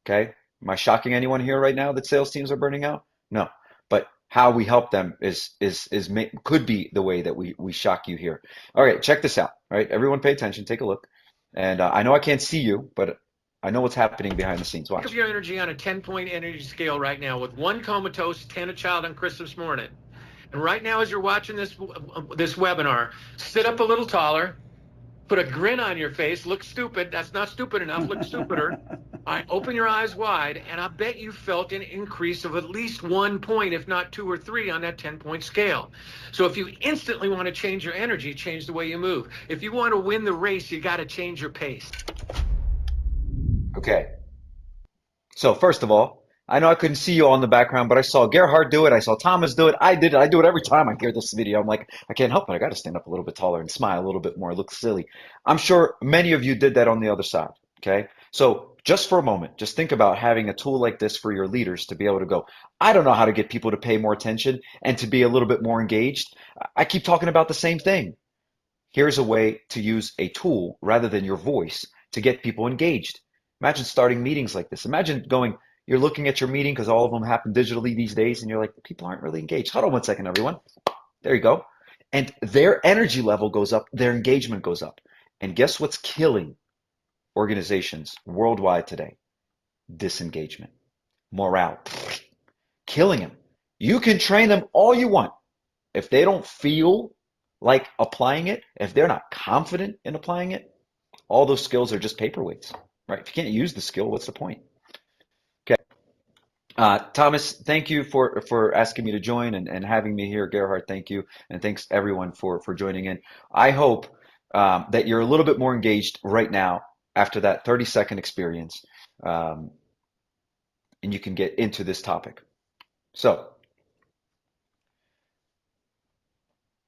Okay. Am I shocking anyone here right now that sales teams are burning out? No. But how we help them could be the way that we shock you here. All right, check this out. All right, everyone pay attention, take a look. And I know I can't see you, but I know what's happening behind the scenes. Think Watch. of your energy on a 10-point energy scale right now, with one comatose, 10 a child on Christmas morning. And right now, as you're watching this webinar, sit up a little taller, put a grin on your face, look stupid. That's not stupid enough. Look stupider. All right, open your eyes wide, and I bet you felt an increase of at least 1 point, if not 2 or 3, on that 10-point scale. So if you instantly want to change your energy, change the way you move. If you want to win the race, you got to change your pace. Okay. So first of all, I know I couldn't see you all in the background, but I saw Gerhard do it. I saw Thomas do it. I did it. I do it every time I hear this video. I'm like, I can't help it. I got to stand up a little bit taller and smile a little bit more. Look silly. I'm sure many of you did that on the other side. Okay. So just for a moment, just think about having a tool like this for your leaders to be able to go, I don't know how to get people to pay more attention and to be a little bit more engaged. I keep talking about the same thing. Here's a way to use a tool rather than your voice to get people engaged. Imagine starting meetings like this. Imagine going, you're looking at your meeting because all of them happen digitally these days, and you're like, people aren't really engaged. Hold on one second, everyone. There you go. And their energy level goes up, their engagement goes up. And guess what's killing organizations worldwide today? Disengagement. morale, killing them. You can train them all you want. If they don't feel like applying it, if they're not confident in applying it, all those skills are just paperweights, right? If you can't use the skill, what's the point? Okay. Thomas, thank you for asking me to join and having me here. Gerhard, thank you. And thanks everyone for joining in. I hope that you're a little bit more engaged right now after that 30-second experience, and you can get into this topic. So,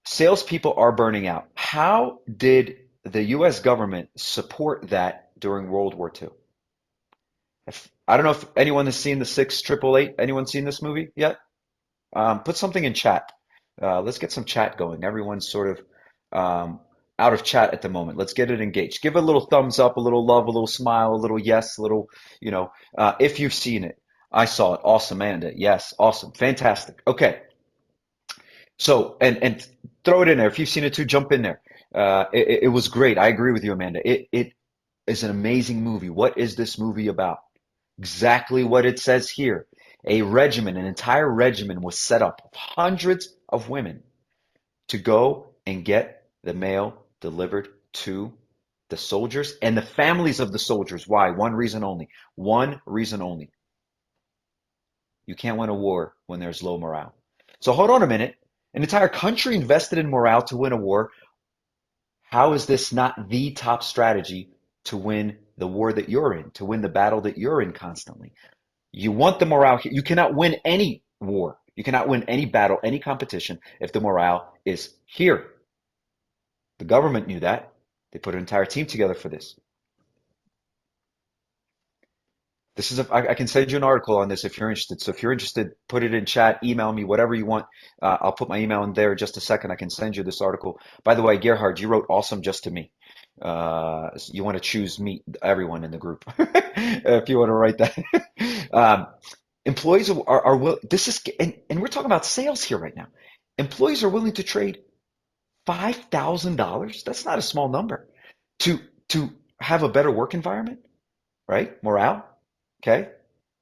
salespeople are burning out. How did the US government support that during World War II? I don't know if anyone has seen the 688. Anyone seen this movie yet? Put something in chat. Let's get some chat going. Everyone's sort of out of chat at the moment. Let's get it engaged. Give a little thumbs up, a little love, a little smile, a little yes, a little, if you've seen it. I saw it. Awesome, Amanda. Yes, awesome. Fantastic. Okay. So, and throw it in there. If you've seen it too, jump in there. It was great. I agree with you, Amanda. It is an amazing movie. What is this movie about? Exactly what it says here. A regimen, an entire regimen was set up of hundreds of women to go and get the mail delivered to the soldiers and the families of the soldiers. Why? One reason only. One reason only. You can't win a war when there's low morale. So hold on a minute. An entire country invested in morale to win a war. How is this not the top strategy to win the war that you're in, to win the battle that you're in constantly? You want the morale here. You cannot win any war. You cannot win any battle, any competition if the morale is here. The government knew that. They put an entire team together for this. I can send you an article on this if you're interested. So if you're interested, put it in chat, email me, whatever you want. I'll put my email in there in just a second. I can send you this article. By the way, Gerhard, you wrote awesome just to me. You want to choose me, everyone in the group, if you want to write that. Employees are this is, and we're talking about sales here right now. Employees are willing to trade $5,000. That's not a small number to have a better work environment, right? Morale. Okay.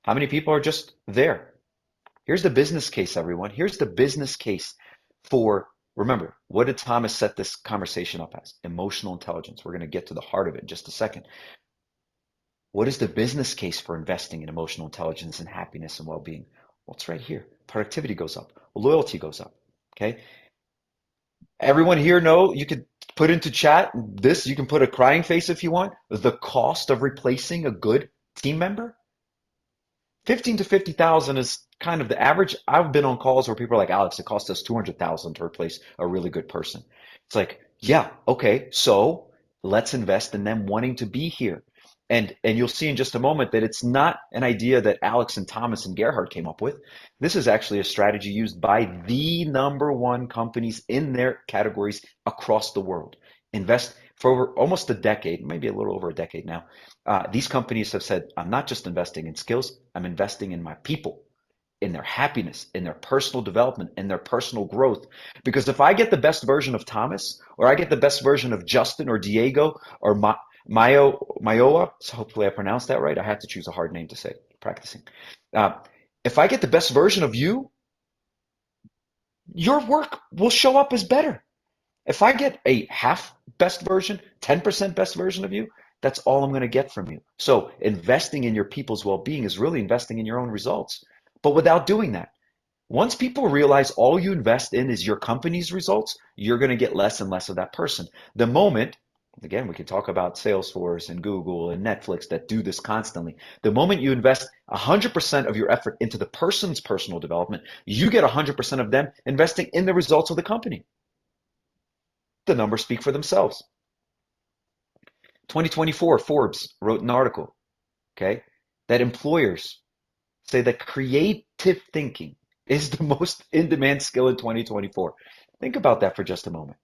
How many people are just there? Here's the business case, everyone. Here's the business case for, remember, what did Thomas set this conversation up as? Emotional intelligence. We're going to get to the heart of it in just a second. What is the business case for investing in emotional intelligence and happiness and well-being? Well, it's right here. Productivity goes up. Loyalty goes up. Okay. Everyone here know you could put into chat this, you can put a crying face if you want. The cost of replacing a good team member. 15 to 50,000 is kind of the average. I've been on calls where people are like, Alex, it cost us 200,000 to replace a really good person. It's like, yeah, okay, so let's invest in them wanting to be here. And you'll see in just a moment that it's not an idea that Alex and Thomas and Gerhard came up with. This is actually a strategy used by the #1 companies in their categories across the world. Invest for over almost a decade, maybe a little over a decade now. These companies have said, I'm not just investing in skills, I'm investing in my people, in their happiness, in their personal development, in their personal growth. Because if I get the best version of Thomas, or I get the best version of Justin or Diego or Mayoa, so hopefully I pronounced that right. I had to choose a hard name to say, practicing. If I get the best version of you, your work will show up as better. If I get a half best version, 10% best version of you, that's all I'm going to get from you. So investing in your people's well-being is really investing in your own results. But without doing that, once people realize all you invest in is your company's results, you're going to get less and less of that person. The moment, again, we can talk about Salesforce and Google and Netflix that do this constantly. The moment you invest 100% of your effort into the person's personal development, you get 100% of them investing in the results of the company. The numbers speak for themselves. 2024, Forbes wrote an article, okay, that employers say that creative thinking is the most in-demand skill in 2024. Think about that for just a moment.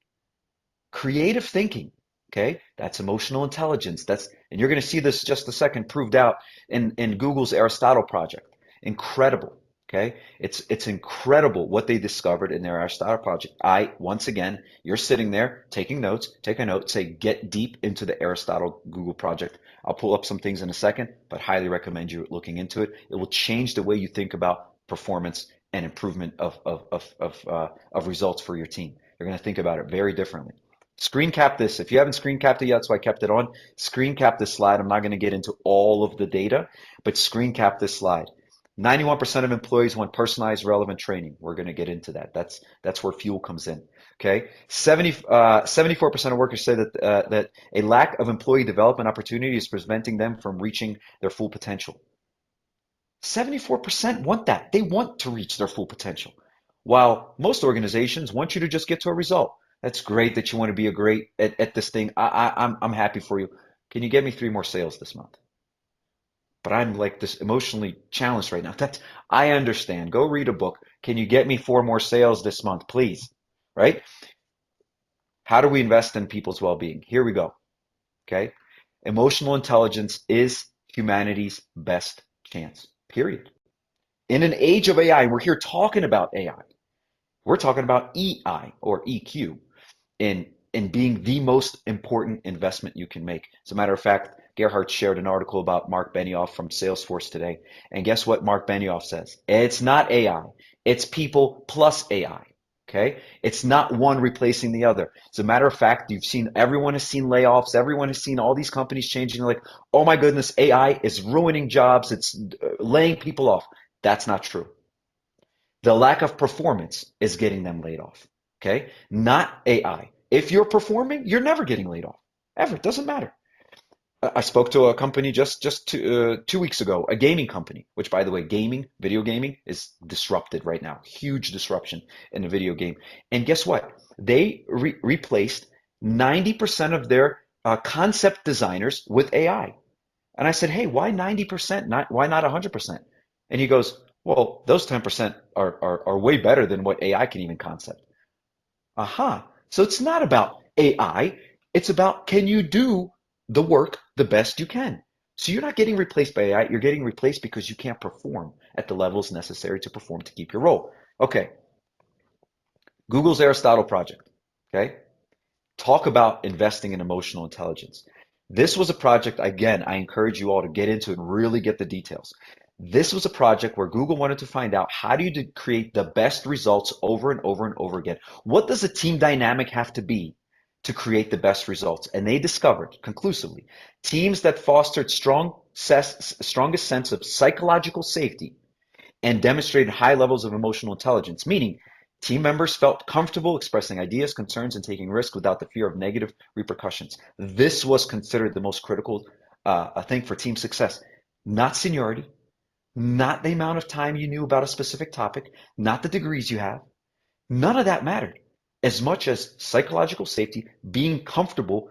Creative thinking, okay, that's emotional intelligence. And you're going to see this just a second proved out in Google's Aristotle project. Incredible, Okay, it's incredible what they discovered in their Aristotle project. Once again, you're sitting there taking notes, take a note, say get deep into the Aristotle Google project. I'll pull up some things in a second, but highly recommend you looking into it. It will change the way you think about performance and improvement of results for your team. You're going to think about it very differently. Screen cap this. If you haven't screen capped it yet, so I kept it on. Screen cap this slide. I'm not going to get into all of the data, but screen cap this slide. 91% of employees want personalized, relevant training. We're going to get into that. That's where fuel comes in. Okay, 74% of workers say that a lack of employee development opportunity is preventing them from reaching their full potential. 74% want that. They want to reach their full potential. While most organizations want you to just get to a result. That's great that you want to be a great at this thing. I'm happy for you. Can you get me 3 more sales this month? But I'm like this emotionally challenged right now. I understand. Go read a book. Can you get me 4 more sales this month, please? Right? How do we invest in people's well-being? Here we go. Okay. Emotional intelligence is humanity's best chance, period. In an age of AI, we're here talking about AI. We're talking about EI or EQ in being the most important investment you can make. As a matter of fact, Gerhard shared an article about Mark Benioff from Salesforce today. And guess what Mark Benioff says? It's not AI. It's people plus AI. Okay. It's not one replacing the other. As a matter of fact, everyone has seen layoffs. Everyone has seen all these companies changing. Like, oh my goodness, AI is ruining jobs. It's laying people off. That's not true. The lack of performance is getting them laid off. Okay. Not AI. If you're performing, you're never getting laid off. Ever. It doesn't matter. I spoke to a company just 2 weeks ago, a gaming company, which, by the way, video gaming is disrupted right now. Huge disruption in the video game. And guess what? They replaced 90% of their concept designers with AI. And I said, hey, why 90%? Why not 100%? And he goes, well, those 10% are way better than what AI can even concept. Aha. So it's not about AI. It's about, can you do the work the best you can? So you're not getting replaced by AI. You're getting replaced because you can't perform at the levels necessary to perform to keep your role. Okay. Google's Aristotle project. Okay. Talk about investing in emotional intelligence. This was a project, again, I encourage you all to get into and really get the details. This was a project where Google wanted to find out, how do you create the best results over and over and over again? What does a team dynamic have to be to create the best results? And they discovered conclusively teams that fostered strongest sense of psychological safety and demonstrated high levels of emotional intelligence, meaning team members felt comfortable expressing ideas, concerns, and taking risks without the fear of negative repercussions. This was considered the most critical thing for team success. Not seniority, not the amount of time you knew about a specific topic, not the degrees you have. None of that mattered as much as psychological safety, being comfortable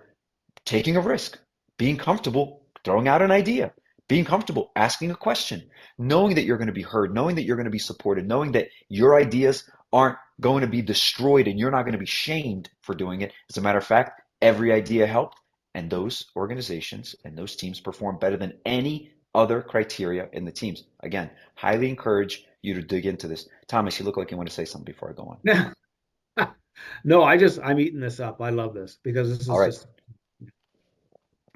taking a risk, being comfortable throwing out an idea, being comfortable asking a question, knowing that you're going to be heard, knowing that you're going to be supported, knowing that your ideas aren't going to be destroyed and you're not going to be shamed for doing it. As a matter of fact, every idea helped, and those organizations and those teams perform better than any other criteria in the teams. Again, highly encourage you to dig into this. Thomas, you look like you want to say something before I go on. No, I'm eating this up. I love this because this All is right. just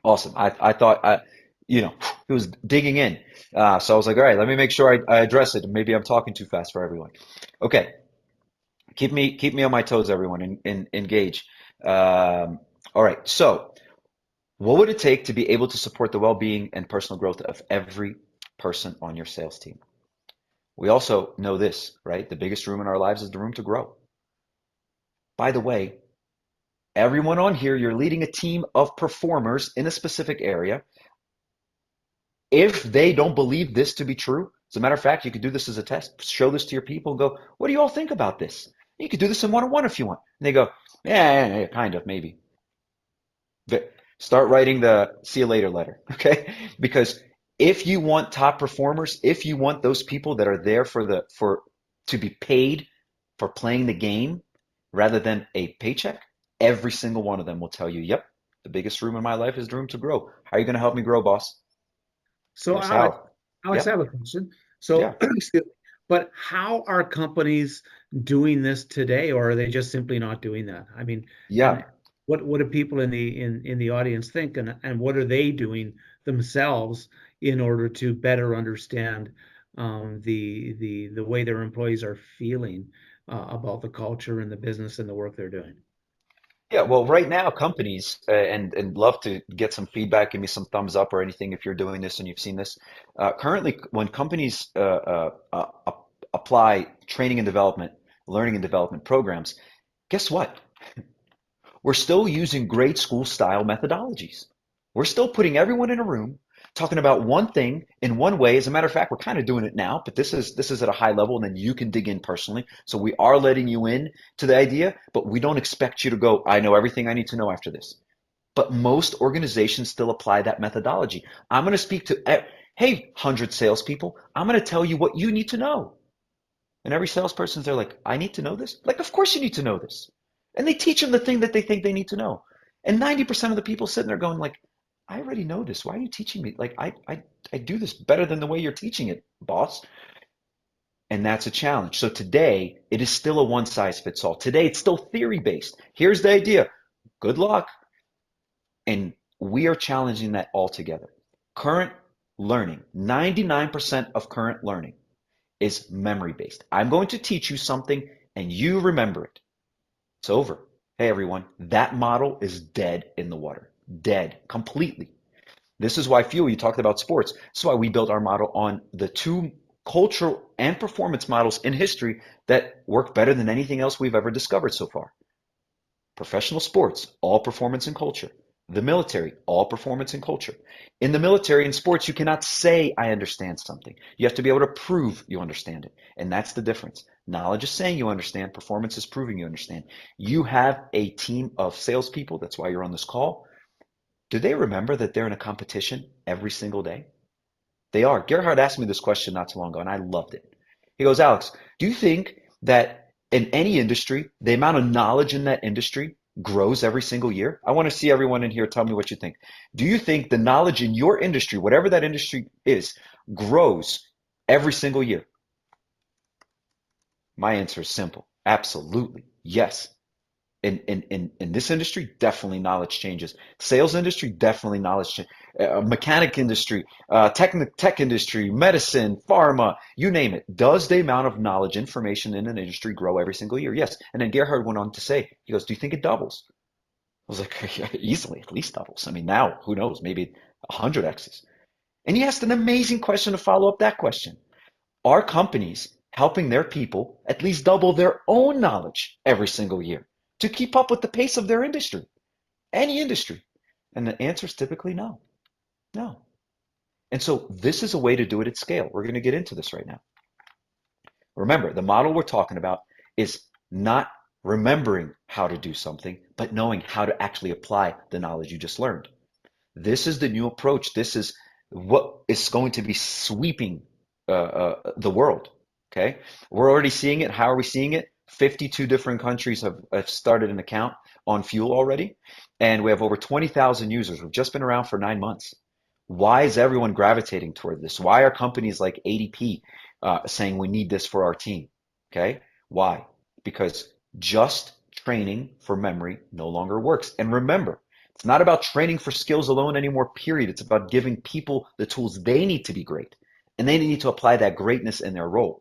Awesome. I thought he was digging in. So I was like, all right, let me make sure I address it. Maybe I'm talking too fast for everyone. Okay. Keep me on my toes, everyone, and engage. All right. So what would it take to be able to support the well-being and personal growth of every person on your sales team? We also know this, right? The biggest room in our lives is the room to grow. By the way, everyone on here, you're leading a team of performers in a specific area. If they don't believe this to be true, as a matter of fact, you could do this as a test. Show this to your people and go, what do you all think about this? You could do this in one-on-one if you want. And they go, yeah, kind of, maybe. Start writing the see you later letter, okay? Because if you want top performers, if you want those people that are there to be paid for playing the game rather than a paycheck, every single one of them will tell you, yep, the biggest room in my life is the room to grow. How are you going to help me grow, boss? so. Here's Alex, how. I Yep. have a question. Yeah. So, excuse me. But how are companies doing this today, or are they just simply not doing that? I mean, Yeah. and what do people in the audience think, and what are they doing themselves in order to better understand the way their employees are feeling about the culture and the business and the work they're doing? Yeah, well, right now, companies and love to get some feedback, give me some thumbs up or anything if you're doing this and you've seen this. Currently, when companies apply training and development, learning and development programs, guess what? We're still using grade school style methodologies. We're still putting everyone in a room talking about one thing in one way. As a matter of fact, we're kind of doing it now, but this is at a high level, and then you can dig in personally. So we are letting you in to the idea, but we don't expect you to go, I know everything I need to know after this. But most organizations still apply that methodology. I'm going to speak to, hey, 100 salespeople, I'm going to tell you what you need to know. And every salesperson's there like, I need to know this? Like, of course you need to know this. And they teach them the thing that they think they need to know. And 90% of the people sitting there going like, I already know this. Why are you teaching me? Like, I do this better than the way you're teaching it, boss. And that's a challenge. So today, it is still a one size fits all. Today, it's still theory based. Here's the idea. Good luck. And we are challenging that altogether. Current learning, 99% of current learning is memory based. I'm going to teach you something and you remember it. It's over. Hey, everyone, that model is dead in the water. Dead completely. This is why Fuel, you talked about sports. This is why we built our model on the two cultural and performance models in history that work better than anything else we've ever discovered so far. Professional sports, all performance and culture. The military, all performance and culture. In the military and sports, you cannot say, I understand something. You have to be able to prove you understand it. And that's the difference. Knowledge is saying you understand, performance is proving you understand. You have a team of salespeople, that's why you're on this call. Do they remember that they're in a competition every single day? They are. Gerhard asked me this question not too long ago, and I loved it. He goes, Alex, do you think that in any industry, the amount of knowledge in that industry grows every single year? I want to see everyone in here tell me what you think. Do you think the knowledge in your industry, whatever that industry is, grows every single year? My answer is simple. Absolutely. Yes. In this industry, definitely knowledge changes. Sales industry, definitely knowledge changes. Mechanic industry, tech industry, medicine, pharma, you name it. Does the amount of knowledge, information in an industry grow every single year? Yes. And then Gerhard went on to say, he goes, do you think it doubles? I was like, yeah, easily, at least doubles. I mean, now, who knows, maybe 100 X's. And he asked an amazing question to follow up that question. Are companies helping their people at least double their own knowledge every single year to keep up with the pace of their industry, any industry? And the answer is typically no, no. And so this is a way to do it at scale. We're going to get into this right now. Remember, the model we're talking about is not remembering how to do something, but knowing how to actually apply the knowledge you just learned. This is the new approach. This is what is going to be sweeping the world. Okay, we're already seeing it. How are we seeing it? 52 different countries have started an account on Fuel already, and we have over 20,000 users. We've just been around for 9 months. Why is everyone gravitating toward this? Why are companies like ADP saying we need this for our team? Okay, why? Because just training for memory no longer works. And remember, it's not about training for skills alone anymore, period. It's about giving people the tools they need to be great. And they need to apply that greatness in their role.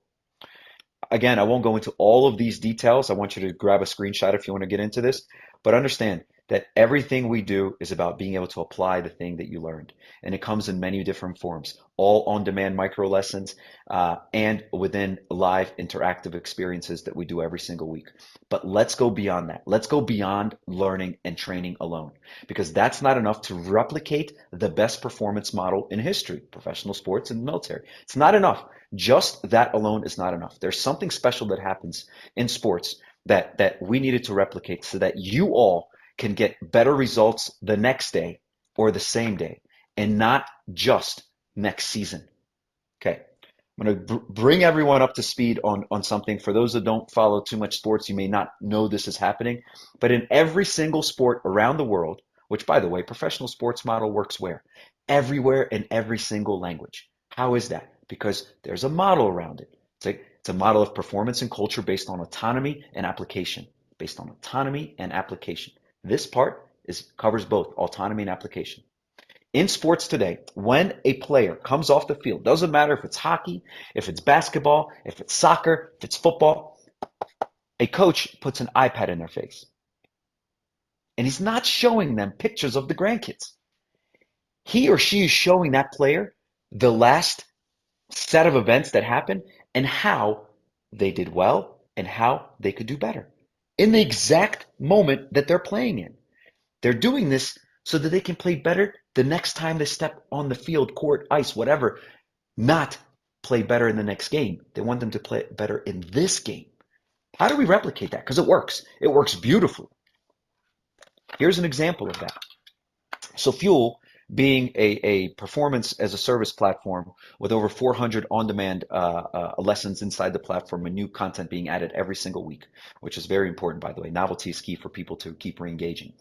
Again, I won't go into all of these details. I want you to grab a screenshot if you want to get into this. But understand that everything we do is about being able to apply the thing that you learned. And it comes in many different forms, all on-demand micro lessons and within live interactive experiences that we do every single week. But let's go beyond that. Let's go beyond learning and training alone, because that's not enough to replicate the best performance model in history, professional sports and military. It's not enough. Just that alone is not enough. There's something special that happens in sports that we needed to replicate so that you all can get better results the next day or the same day and not just next season. Okay. I'm going to bring everyone up to speed on something. For those that don't follow too much sports, you may not know this is happening, but in every single sport around the world, which by the way, professional sports model works where? Everywhere in every single language. How is that? Because there's a model around it. It's like It's a model of performance and culture based on autonomy and application. Based on autonomy and application. This part covers both autonomy and application. In sports today, when a player comes off the field, doesn't matter if it's hockey, if it's basketball, if it's soccer, if it's football, a coach puts an iPad in their face. And he's not showing them pictures of the grandkids. He or she is showing that player the last set of events that happened and how they did well and how they could do better in the exact moment that they're playing in. They're doing this so that they can play better the next time they step on the field, court, ice, whatever, not play better in the next game. They want them to play better in this game. How do we replicate that? Because it works. It works beautifully. Here's an example of that. So Fuel, being a performance as a service platform with over 400 on-demand lessons inside the platform and new content being added every single week, which is very important, by the way. Novelty is key for people to keep re-engaging.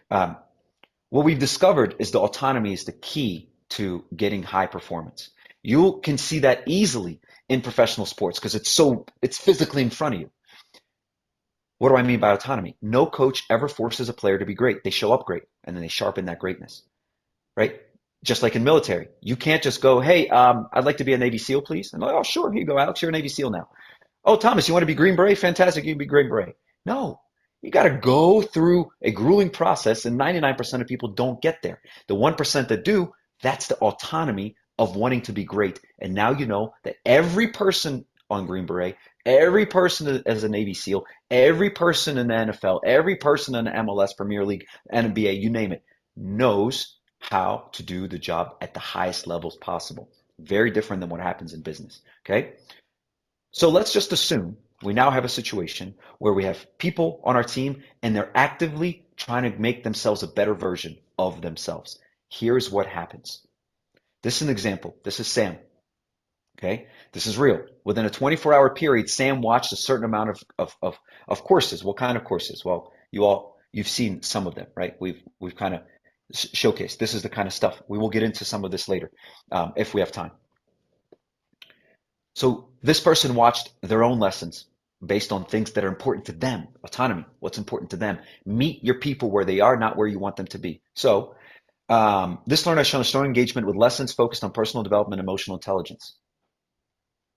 What we've discovered is the autonomy is the key to getting high performance. You can see that easily in professional sports because it's physically in front of you. What do I mean by autonomy? No coach ever forces a player to be great. They show up great and then they sharpen that greatness, right? Just like in military, you can't just go, hey, I'd like to be a Navy SEAL, please. And I'm like, oh, sure, here you go, Alex, you're a Navy SEAL now. Oh, Thomas, you want to be Green Beret? Fantastic, you can be Green Beret. No, you got to go through a grueling process, and 99% of people don't get there. The 1% that do, that's the autonomy of wanting to be great. And now you know that every person on Green Beret, every person as a Navy SEAL, every person in the NFL, every person in the MLS, Premier League, NBA, you name it, knows how to do the job at the highest levels possible. Very different than what happens in business, okay? So let's just assume we now have a situation where we have people on our team and they're actively trying to make themselves a better version of themselves. Here's what happens. This is an example. This is Sam. Okay, this is real. Within a 24-hour period, Sam watched a certain amount of courses. What kind of courses? Well, you've seen some of them, right? We've kind of showcased. This is the kind of stuff. We will get into some of this later if we have time. So this person watched their own lessons based on things that are important to them. Autonomy, what's important to them. Meet your people where they are, not where you want them to be. So this learner has shown a strong engagement with lessons focused on personal development and emotional intelligence.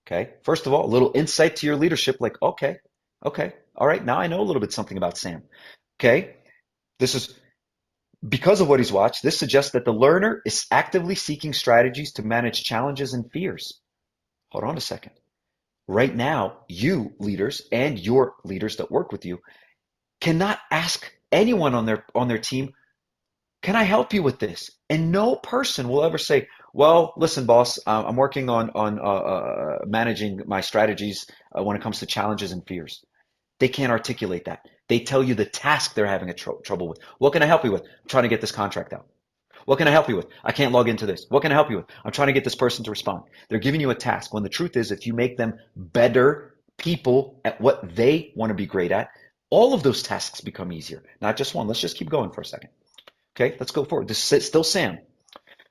Okay, first of all, a little insight to your leadership, like, okay, all right, now I know a little bit something about Sam. Okay, this is because of what he's watched. This suggests that the learner is actively seeking strategies to manage challenges and fears. Hold on a second. Right now, you leaders and your leaders that work with you cannot ask anyone on their team, can I help you with this? And no person will ever say, well, listen, boss, I'm working on managing my strategies when it comes to challenges and fears. They can't articulate that. They tell you the task they're having trouble with. What can I help you with? I'm trying to get this contract out. What can I help you with? I can't log into this. What can I help you with? I'm trying to get this person to respond. They're giving you a task when the truth is if you make them better people at what they want to be great at, all of those tasks become easier. Not just one. Let's just keep going for a second. Okay, let's go forward. This is still Sam.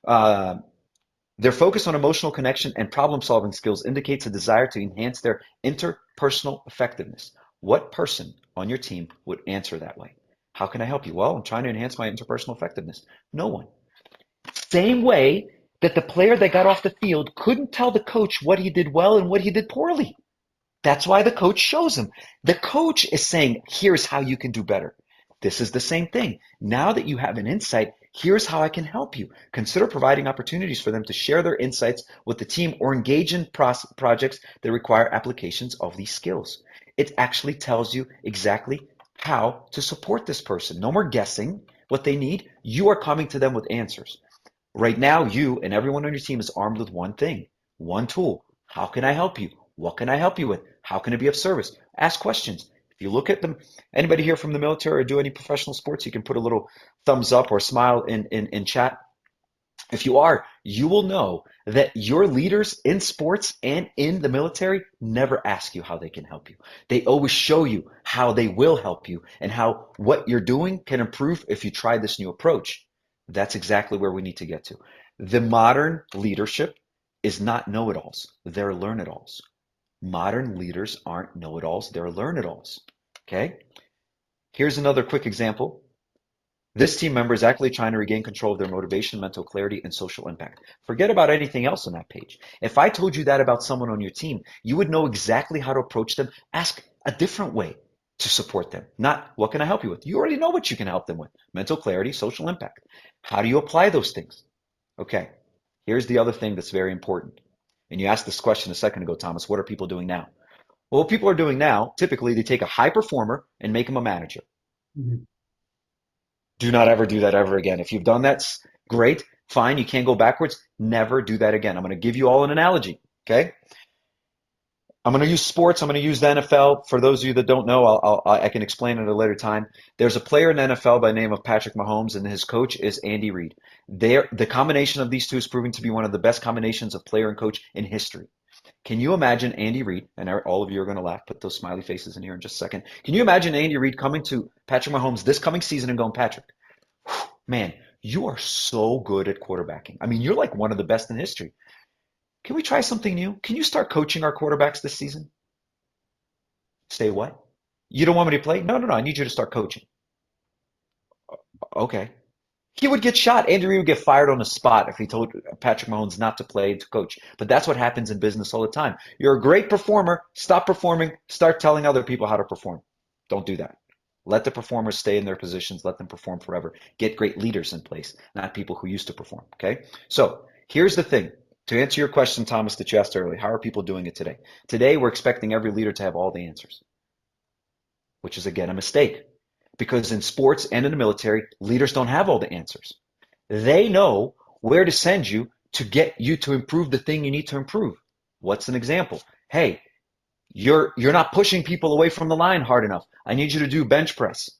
Their focus on emotional connection and problem-solving skills indicates a desire to enhance their interpersonal effectiveness. What person on your team would answer that way? How can I help you? Well, I'm trying to enhance my interpersonal effectiveness. No one. Same way that the player that got off the field couldn't tell the coach what he did well and what he did poorly. That's why the coach shows him. The coach is saying, here's how you can do better. This is the same thing. Now that you have an insight, here's how I can help you. Consider providing opportunities for them to share their insights with the team or engage in projects that require applications of these skills. It actually tells you exactly how to support this person. No more guessing what they need. You are coming to them with answers. Right now, you and everyone on your team is armed with one thing, one tool. How can I help you? What can I help you with? How can it be of service? Ask questions. If you look at them, anybody here from the military or do any professional sports, you can put a little thumbs up or smile in chat. If you are, you will know that your leaders in sports and in the military never ask you how they can help you. They always show you how they will help you and how what you're doing can improve if you try this new approach. That's exactly where we need to get to. The modern leadership is not know-it-alls. They're learn-it-alls. Modern leaders aren't know-it-alls, they're learn-it-alls. Okay? Here's another quick example. This team member is actually trying to regain control of their motivation, mental clarity, and social impact. Forget about anything else on that page. If I told you that about someone on your team, you would know exactly how to approach them. Ask a different way to support them. Not, what can I help you with? You already know what you can help them with. Mental clarity, social impact. How do you apply those things? Okay, here's the other thing that's very important. And you asked this question a second ago, Thomas. What are people doing now? Well, what people are doing now, typically they take a high performer and make them a manager. Mhm. Do not ever do that ever again. If you've done that, great, fine, you can't go backwards. Never do that again. I'm going to give you all an analogy, okay? I'm going to use sports. I'm going to use the NFL. For those of you that don't know, I can explain it at a later time. There's a player in the NFL by the name of Patrick Mahomes, and his coach is Andy Reid. The combination of these two is proving to be one of the best combinations of player and coach in history. Can you imagine Andy Reid, and all of you are going to laugh, put those smiley faces in here in just a second. Can you imagine Andy Reid coming to Patrick Mahomes this coming season and going, Patrick, man, you are so good at quarterbacking. I mean, you're like one of the best in history. Can we try something new? Can you start coaching our quarterbacks this season? Say what? You don't want me to play? No, no, no. I need you to start coaching. Okay. He would get shot. Andy Reid would get fired on the spot if he told Patrick Mahomes not to play to coach. But that's what happens in business all the time. You're a great performer. Stop performing. Start telling other people how to perform. Don't do that. Let the performers stay in their positions. Let them perform forever. Get great leaders in place, not people who used to perform. Okay? So here's the thing. To answer your question, Thomas, that you asked earlier, how are people doing it today? Today, we're expecting every leader to have all the answers, which is, again, a mistake. Because in sports and in the military, leaders don't have all the answers. They know where to send you to get you to improve the thing you need to improve. What's an example? Hey, you're not pushing people away from the line hard enough. I need you to do bench press.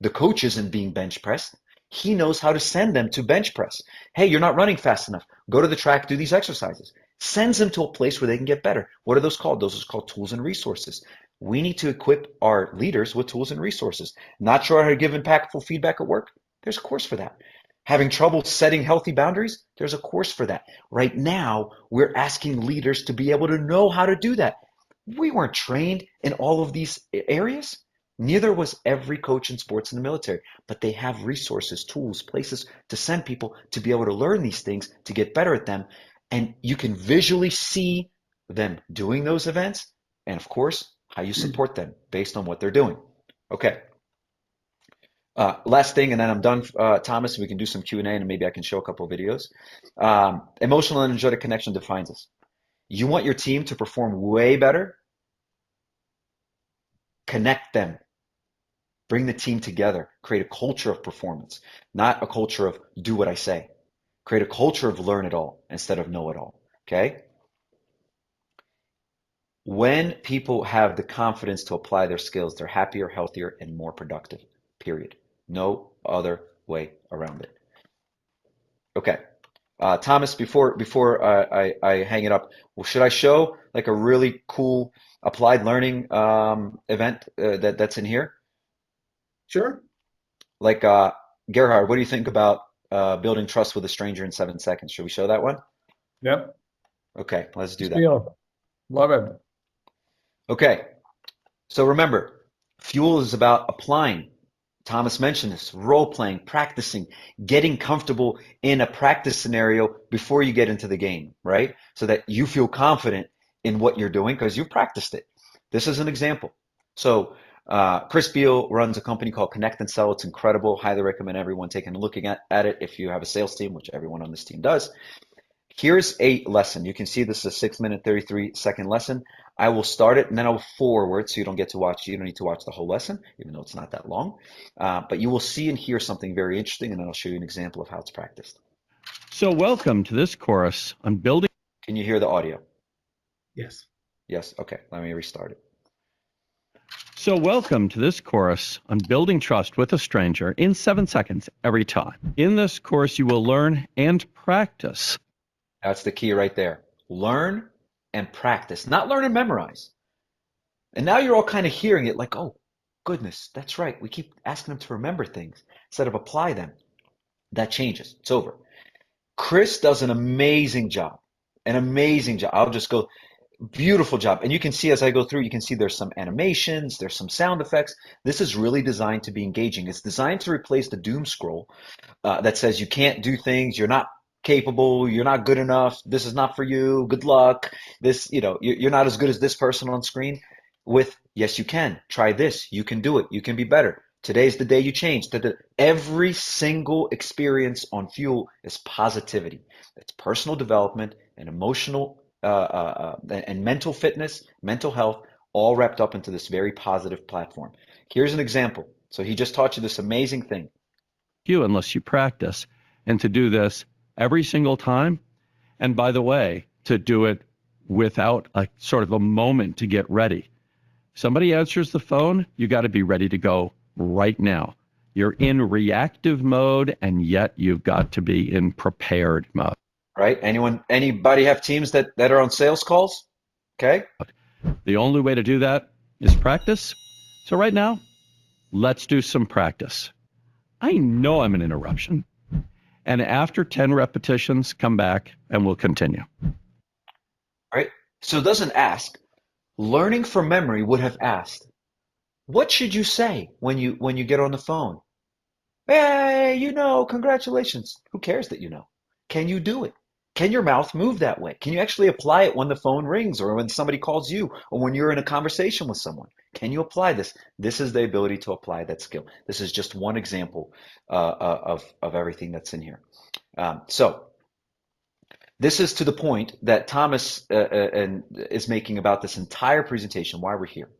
The coach isn't being bench pressed. He knows how to send them to bench press. Hey, you're not running fast enough. Go to the track, do these exercises. Sends them to a place where they can get better. What are those called? Those are called tools and resources. We need to equip our leaders with tools and resources. Not sure how to give impactful feedback at work? There's a course for that. Having trouble setting healthy boundaries? There's a course for that. Right now, we're asking leaders to be able to know how to do that. We weren't trained in all of these areas. Neither was every coach in sports in the military, but they have resources, tools, places to send people to be able to learn these things, to get better at them. And you can visually see them doing those events. And of course, how you support them based on what they're doing. Okay. Last thing, and then I'm done, Thomas. We can do some Q&A, and maybe I can show a couple of videos. Emotional and energetic connection defines us. You want your team to perform way better? Connect them. Bring the team together. Create a culture of performance, not a culture of do what I say. Create a culture of learn it all instead of know it all. Okay? When people have the confidence to apply their skills, they're happier, healthier, and more productive. Period. No other way around it. Okay. Thomas, before I hang it up, well, should I show like a really cool applied learning event that's in here? Sure. Like Gerhard, what do you think about building trust with a stranger in 7 seconds? Should we show that one? Yep. Okay, let's do that. Steal. Love it. Okay, so remember, fuel is about applying. Thomas mentioned this, role playing, practicing, getting comfortable in a practice scenario before you get into the game, right? So that you feel confident in what you're doing because you practiced it. This is an example. So Chris Beal runs a company called Connect and Sell. It's incredible. Highly recommend everyone taking a look at it if you have a sales team, which everyone on this team does. Here's a lesson. You can see this is a 6-minute, 33-second lesson. I will start it and then I'll forward so you don't need to watch the whole lesson, even though it's not that long. But you will see and hear something very interesting, and then I'll show you an example of how it's practiced. So welcome to this course on building. Can you hear the audio? Yes. Yes? Okay, let me restart it. So welcome to this course on building trust with a stranger in 7 seconds every time. In this course, you will learn and practice. That's the key right there. Learn and practice, not learn and memorize. And now you're all kind of hearing it like, oh, goodness, that's right. We keep asking them to remember things instead of apply them. That changes. It's over. Chris does an amazing job. An amazing job. I'll just go Beautiful job. And you can see as I go through, you can see there's some animations, there's some sound effects. This is really designed to be engaging. It's designed to replace the doom scroll that says you can't do things, you're not capable, you're not good enough, this is not for you, good luck, this, you're not as good as this person on screen. With, yes, you can. Try this. You can do it. You can be better. Today's the day you change. Every single experience on Fuel is positivity. It's personal development and emotional and mental fitness, mental health, all wrapped up into this very positive platform. Here's an example. So he just taught you this amazing thing. You unless you practice. And to do this every single time. And by the way, to do it without a sort of a moment to get ready. Somebody answers the phone, you got to be ready to go right now. You're in reactive mode, and yet you've got to be in prepared mode. Right? Anybody have teams that are on sales calls? Okay. The only way to do that is practice. So right now, let's do some practice. I know I'm an interruption. And after 10 repetitions, come back and we'll continue. All right. So it doesn't ask. Learning from memory would have asked, what should you say when you get on the phone? Hey, congratulations. Who cares that you know? Can you do it? Can your mouth move that way? Can you actually apply it when the phone rings or when somebody calls you or when you're in a conversation with someone? Can you apply this? This is the ability to apply that skill. This is just one example of everything that's in here. So this is to the point that Thomas is making about this entire presentation, why we're here.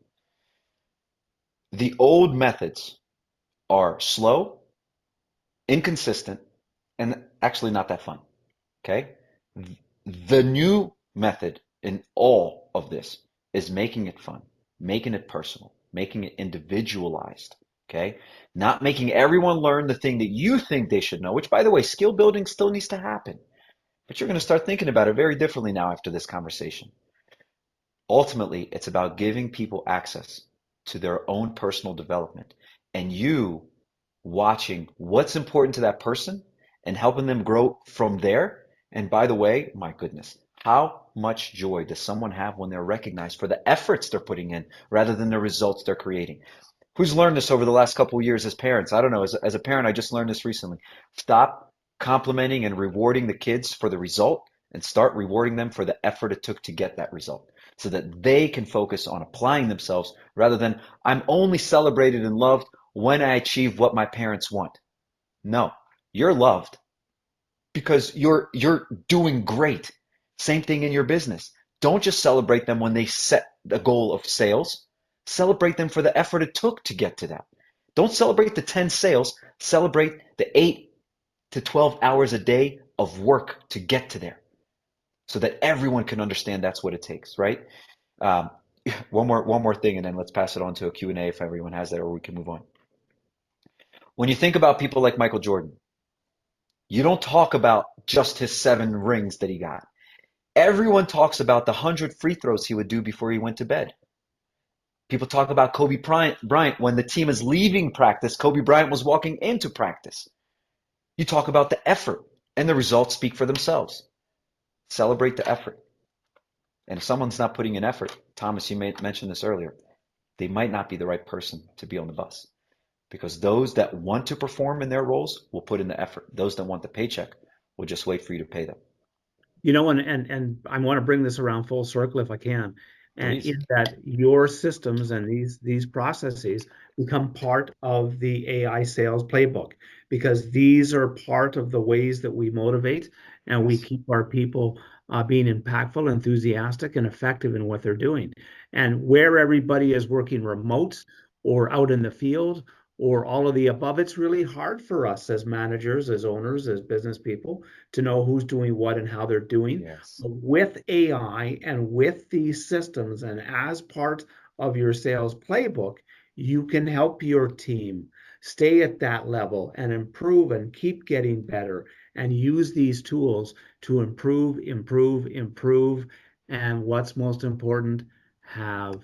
The old methods are slow, inconsistent, and actually not that fun. Okay? The new method in all of this is making it fun, making it personal, making it individualized. Okay? Not making everyone learn the thing that you think they should know, which, by the way, skill building still needs to happen. But you're going to start thinking about it very differently now after this conversation. Ultimately, it's about giving people access to their own personal development and you watching what's important to that person and helping them grow from there. And by the way, my goodness, how much joy does someone have when they're recognized for the efforts they're putting in rather than the results they're creating? Who's learned this over the last couple of years as parents? I don't know. As a parent, I just learned this recently. Stop complimenting and rewarding the kids for the result and start rewarding them for the effort it took to get that result so that they can focus on applying themselves rather than I'm only celebrated and loved when I achieve what my parents want. No, you're loved because you're doing great. Same thing in your business. Don't just celebrate them when they set the goal of sales. Celebrate them for the effort it took to get to that. Don't celebrate the 10 sales. Celebrate the 8 to 12 hours a day of work to get to there so that everyone can understand that's what it takes, right? One more thing, and then let's pass it on to a Q&A if everyone has that, or we can move on. When you think about people like Michael Jordan, you don't talk about just his 7 rings that he got. Everyone talks about the 100 free throws he would do before he went to bed. People talk about Kobe Bryant when the team is leaving practice. Kobe Bryant was walking into practice. You talk about the effort, and the results speak for themselves. Celebrate the effort. And if someone's not putting in effort, Thomas, you mentioned this earlier, they might not be the right person to be on the bus. Because those that want to perform in their roles will put in the effort. Those that want the paycheck will just wait for you to pay them. And I want to bring this around full circle if I can. And Please. in that your systems and these processes become part of the AI sales playbook, because these are part of the ways that we motivate and we keep our people being impactful, enthusiastic, and effective in what they're doing. And where everybody is working remote or out in the field or all of the above, it's really hard for us as managers, as owners, as business people to know who's doing what and how they're doing. Yes. With AI and with these systems and as part of your sales playbook, you can help your team stay at that level and improve and keep getting better and use these tools to improve, and what's most important, have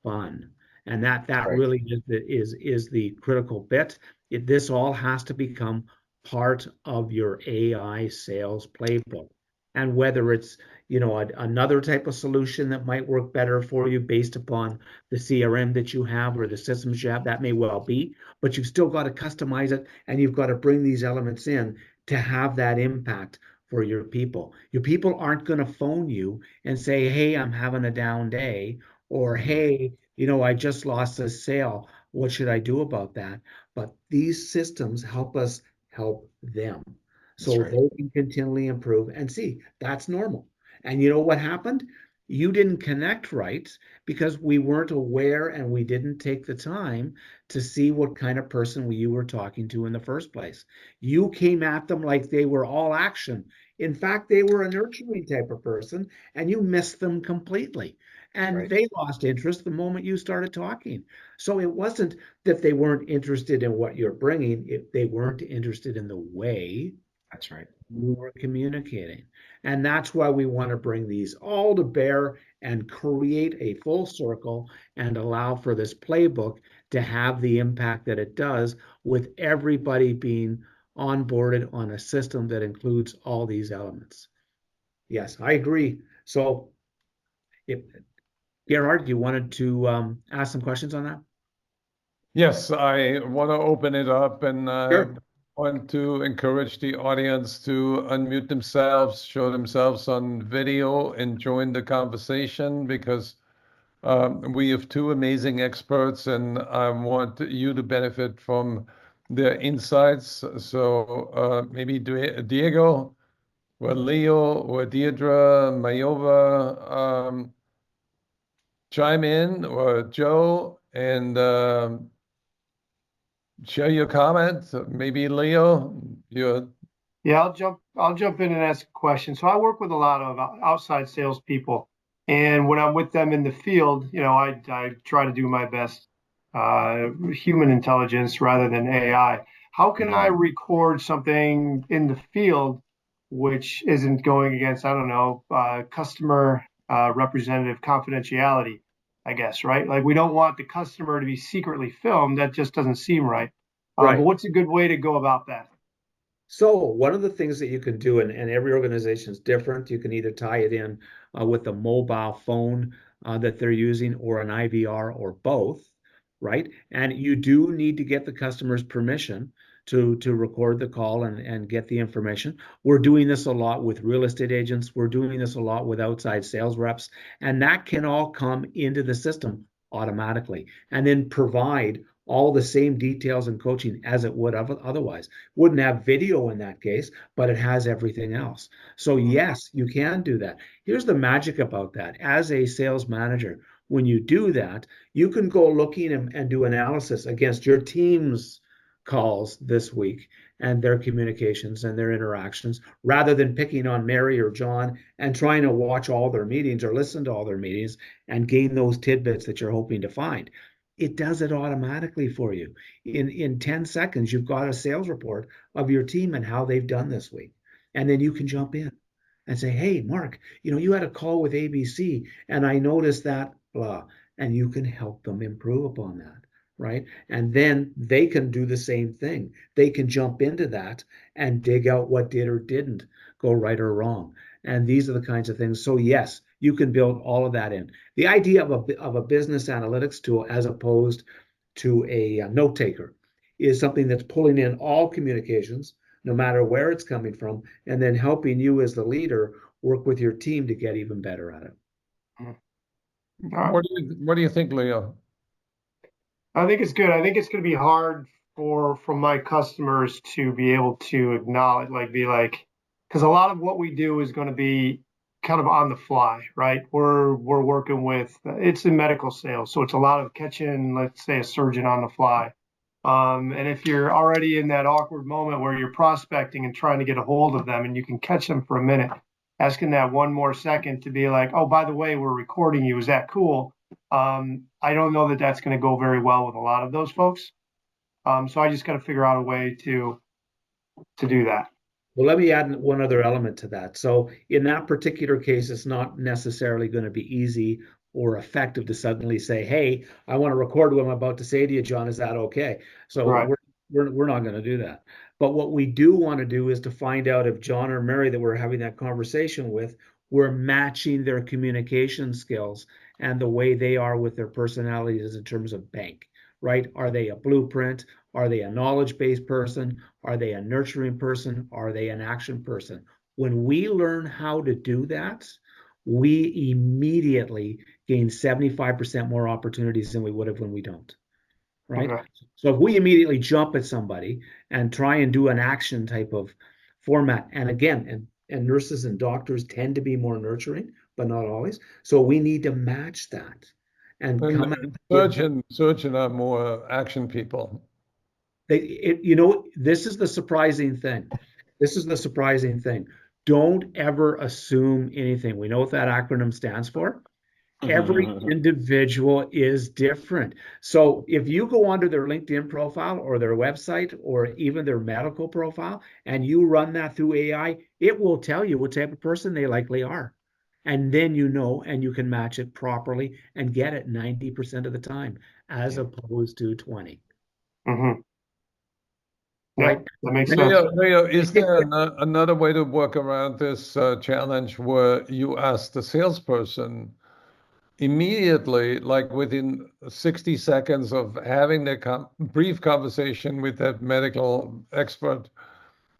fun. And that Right. really is the critical bit. This all has to become part of your AI sales playbook. and whether it's, another type of solution that might work better for you based upon the CRM that you have or the systems you have, that may well be, but you've still got to customize it, and you've got to bring these elements in to have that impact for your people. Your people aren't going to phone you and say, hey, I'm having a down day, or hey, I just lost a sale. What should I do about that? But these systems help us help them. That's So right. they can continually improve and see that's normal. And you know what happened? You didn't connect right because we weren't aware and we didn't take the time to see what kind of person you were talking to in the first place. You came at them like they were all action. In fact, they were a nurturing type of person, and you missed them completely. And Right. they lost interest the moment you started talking. So it wasn't that they weren't interested in what you're bringing, they weren't interested in the way That's right. you were communicating. And that's why we want to bring these all to bear and create a full circle and allow for this playbook to have the impact that it does, with everybody being onboarded on a system that includes all these elements. Yes, I agree. So, if, Gerhard, you wanted to ask some questions on that? Yes, I want to open it up and Sure. want to encourage the audience to unmute themselves, show themselves on video, and join the conversation, because we have two amazing experts, and I want you to benefit from their insights. So maybe Diego, or Leo, or Deirdre, Mayova, chime in, or Joe, and share your comment. Maybe Leo, you. Yeah, I'll jump in and ask a question. So I work with a lot of outside salespeople, and when I'm with them in the field, I try to do my best human intelligence rather than AI. How can I record something in the field which isn't going against, I don't know, customer representative confidentiality, I guess, right? Like, we don't want the customer to be secretly filmed. That just doesn't seem right. But Right. what's a good way to go about that? So one of the things that you can do, and every organization is different, you can either tie it in with a mobile phone that they're using, or an IVR, or both, right? And you do need to get the customer's permission to record the call and get the information. We're doing this a lot with real estate agents. We're doing this a lot with outside sales reps, and that can all come into the system automatically and then provide all the same details and coaching as it would otherwise. Wouldn't have video in that case, but it has everything else. So yes, you can do that. Here's the magic about that. As a sales manager, when you do that, you can go looking and do analysis against your team's calls this week and their communications and their interactions, rather than picking on Mary or John and trying to watch all their meetings or listen to all their meetings and gain those tidbits that you're hoping to find. It does it automatically for you. In 10 seconds, you've got a sales report of your team and how they've done this week. And then you can jump in and say, hey, Mark, you had a call with ABC, and I noticed that, blah, and you can help them improve upon that, right? And then they can do the same thing. They can jump into that and dig out what did or didn't go right or wrong. And these are the kinds of things. So yes, you can build all of that in. The idea of a business analytics tool, as opposed to a note taker, is something that's pulling in all communications, no matter where it's coming from, and then helping you as the leader work with your team to get even better at it. What do you think, Leo? I think it's good. I think it's going to be hard for my customers to be able to acknowledge, because a lot of what we do is going to be kind of on the fly, right? We're working with, it's in medical sales, so it's a lot of catching, let's say, a surgeon on the fly. And if you're already in that awkward moment where you're prospecting and trying to get a hold of them, and you can catch them for a minute, asking that one more second to be like, oh, by the way, we're recording you. Is that cool? I don't know that that's going to go very well with a lot of those folks. So I just got to figure out a way to do that. Well, let me add one other element to that. So in that particular case, it's not necessarily going to be easy or effective to suddenly say, hey, I want to record what I'm about to say to you, John. Is that okay? So Right. we're not going to do that. But what we do want to do is to find out if John or Mary that we're having that conversation with, we're matching their communication skills and the way they are with their personalities in terms of bank, right? Are they a blueprint? Are they a knowledge-based person? Are they a nurturing person? Are they an action person? When we learn how to do that, we immediately gain 75% more opportunities than we would have when we don't, right? Okay. So if we immediately jump at somebody and try and do an action type of format, and again, and nurses and doctors tend to be more nurturing, but not always. So we need to match that and come at And it. surgeon are more action people. This is the surprising thing. This is the surprising thing. Don't ever assume anything. We know what that acronym stands for. Every individual is different. So if you go onto their LinkedIn profile or their website or even their medical profile and you run that through AI, it will tell you what type of person they likely are. And then you know, and you can match it properly and get it 90% of the time as Yeah. opposed to 20, Mm-hmm. Yeah, right? that makes sense. Leo, is there another way to work around this challenge where you ask the salesperson immediately, like within 60 seconds of having the brief conversation with that medical expert,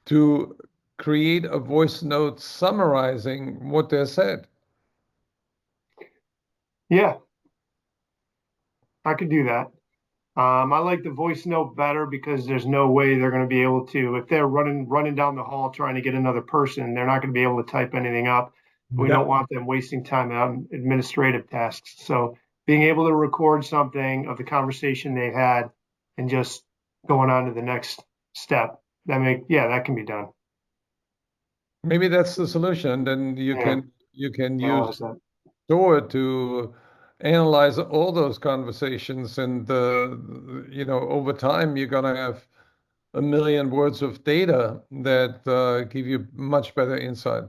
to create a voice note summarizing what they said? Yeah, I could do that. I like the voice note better because there's no way they're going to be able to, if they're running down the hall trying to get another person, they're not going to be able to type anything up. We don't want them wasting time on administrative tasks. So being able to record something of the conversation they had and just going on to the next step, that can be done. Maybe that's the solution. Then Yeah, you can I use like that. Store to analyze all those conversations, and over time you're gonna have a million words of data that give you much better insight.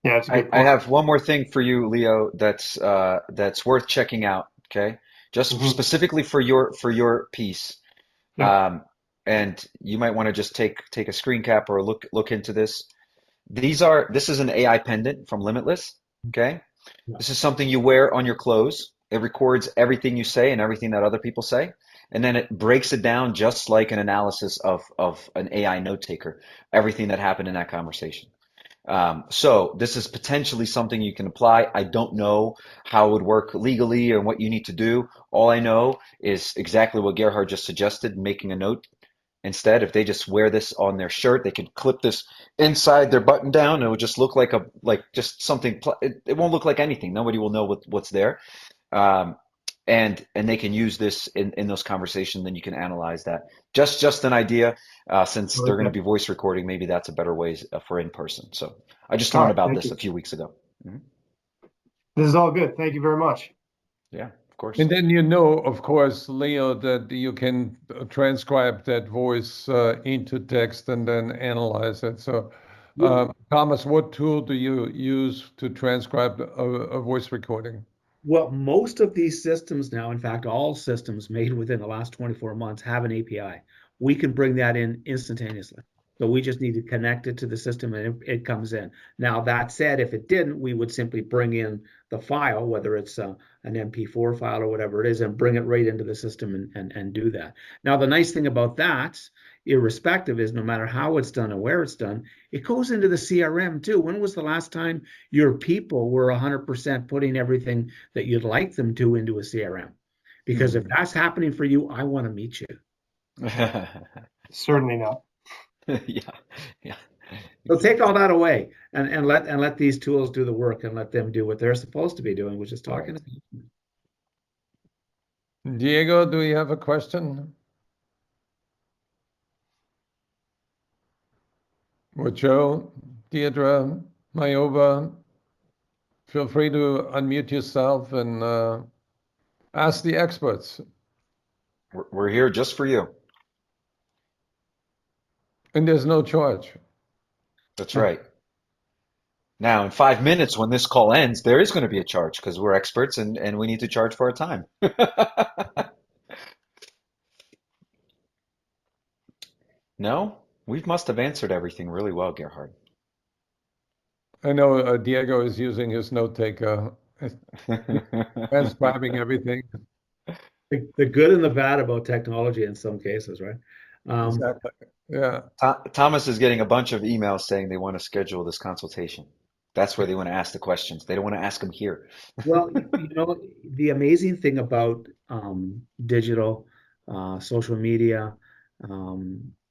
Yeah, it's a good I point. have one more thing for you, Leo, that's worth checking out, okay? Just Hmm. specifically for your piece. Yeah. Um, and you might want to just take a screen cap or look into this. This is an AI pendant from Limitless, okay? Yeah. This is something you wear on your clothes. It records everything you say and everything that other people say, and then it breaks it down just like an analysis of an AI note taker, everything that happened in that conversation. So this is potentially something you can apply. I don't know how it would work legally or what you need to do. All I know is exactly what Gerhard just suggested, making a note. Instead, if they just wear this on their shirt, they could clip this inside their button down. And it would just look like just something. It won't look like anything. Nobody will know what's there. Um, and they can use this in those conversations. Then you can analyze that. Just an idea. I Since they're like going to that. be voice recording, maybe that's a better way for in person. So I just All learned right. about Thank this you. a few weeks ago. Mhm. This is all good. Thank you very much. Yeah, of course. And then you know, of course, Leo, that you can transcribe that voice into text and then analyze it. So, Yeah. Thomas, what tool do you use to transcribe a voice recording? Well, most of these systems now, in fact, all systems made within the last 24 months have an API. We can bring that in instantaneously. So we just need to connect it to the system and it comes in. Now, that said, if it didn't, we would simply bring in the file, whether it's an MP4 file or whatever it is, and bring it right into the system and do that. Now, the nice thing about that, irrespective, is no matter how it's done and where it's done, it goes into the CRM too. When was the last time your people were 100% putting everything that you'd like them to into a CRM? Because if that's happening for you, I want to meet you. Certainly not. Yeah, yeah, So take exactly. all that away and let these tools do the work and let them do what they're supposed to be doing, which is talking Right. to people. Diego, do you have a question? Or Joe, Deirdre, Mayoba, feel free to unmute yourself and ask the experts. We're here just for you. And there's no charge. That's right. Now, in 5 minutes, when this call ends, there is going to be a charge because we're experts and we need to charge for our time. No, we must have answered everything really well, Gerhard. I know Diego is using his note taker, transcribing everything. The good and the bad about technology in some cases, right? Exactly. Yeah. Thomas is getting a bunch of emails saying they want to schedule this consultation. That's where they want to ask the questions. They don't want to ask them here. Well, the amazing thing about digital, social media,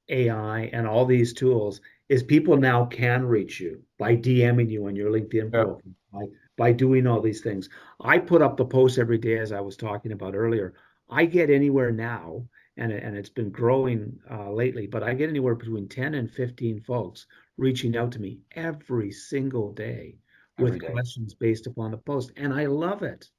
AI, and all these tools is people now can reach you by DMing you on your LinkedIn Yeah. profile, by doing all these things. I put up the posts every day, as I was talking about earlier. I get anywhere now, and it's been growing lately, but I get anywhere between 10 and 15 folks reaching out to me every single day Every with day. questions based upon the post, and I love it.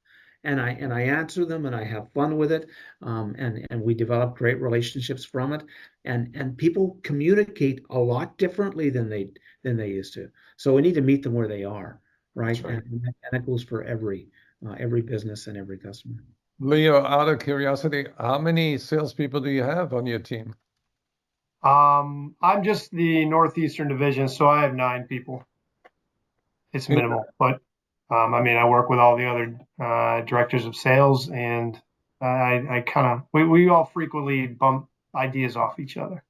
And I answer them, and I have fun with it, and we develop great relationships from it, and people communicate a lot differently than they used to. So we need to meet them where they are, right? That's right. And that goes for every business and every customer. Leo, out of curiosity, how many salespeople do you have on your team? I'm just the Northeastern division, so I have 9 people. It's Yeah. minimal, but I mean, I work with all the other directors of sales, and I kind of we all frequently bump ideas off each other.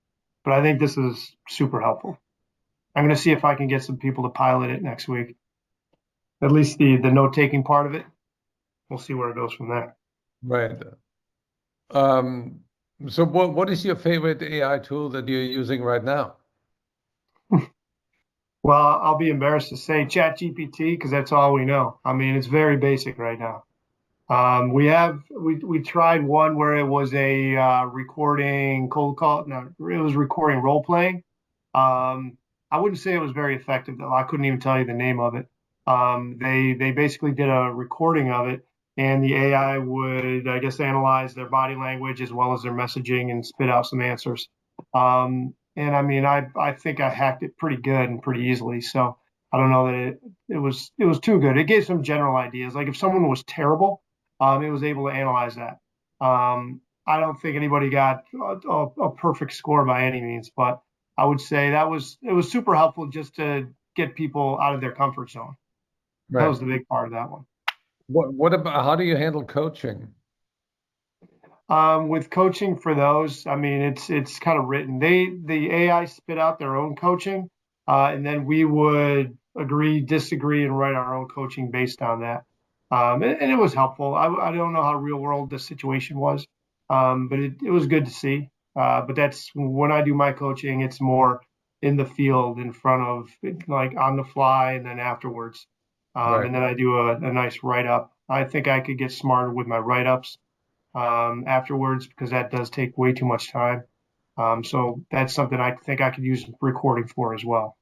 But I think this is super helpful. I'm going to see if I can get some people to pilot it next week. At least the note taking part of it. We'll see where it goes from there. Right. Um, so what is your favorite AI tool that you're using right now? Well, I'll be embarrassed to say ChatGPT because that's all we know. I mean, it's very basic right now. We tried one where it was a recording cold call. No, it was recording role playing. I wouldn't say it was very effective though. I couldn't even tell you the name of it. They basically did a recording of it, and the AI would, I guess, analyze their body language as well as their messaging and spit out some answers. And I mean, I think I hacked it pretty good and pretty easily. So I don't know that it was too good. It gave some general ideas. Like if someone was terrible, it was able to analyze that. I don't think anybody got a perfect score by any means, but I would say it was super helpful just to get people out of their comfort zone. That Right. was the big part of that one. What about how do you handle coaching? With coaching for those, I mean, it's kind of written. The AI spit out their own coaching, and then we would agree, disagree, and write our own coaching based on that. And it was helpful. I don't know how real world the situation was, but it was good to see. But that's when I do my coaching, it's more in the field, in front of like on the fly, and then afterwards. Right. And then I do a nice write up. I think I could get smarter with my write ups afterwards because that does take way too much time. So that's something I think I could use recording for as well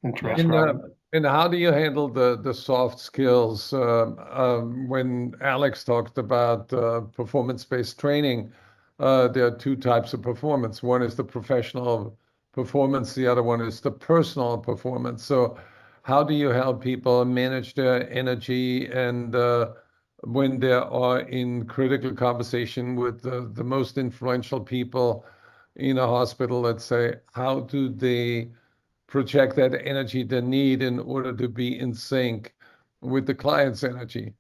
and Yeah. transcribing. And how do you handle the soft skills? When Alex talked about performance-based training, there are two types of performance. One is the professional performance, the other one is the personal performance. So, how do you help people manage their energy and when they are in critical conversation with the most influential people in a hospital, let's say, how do they project that energy they need in order to be in sync with the client's energy?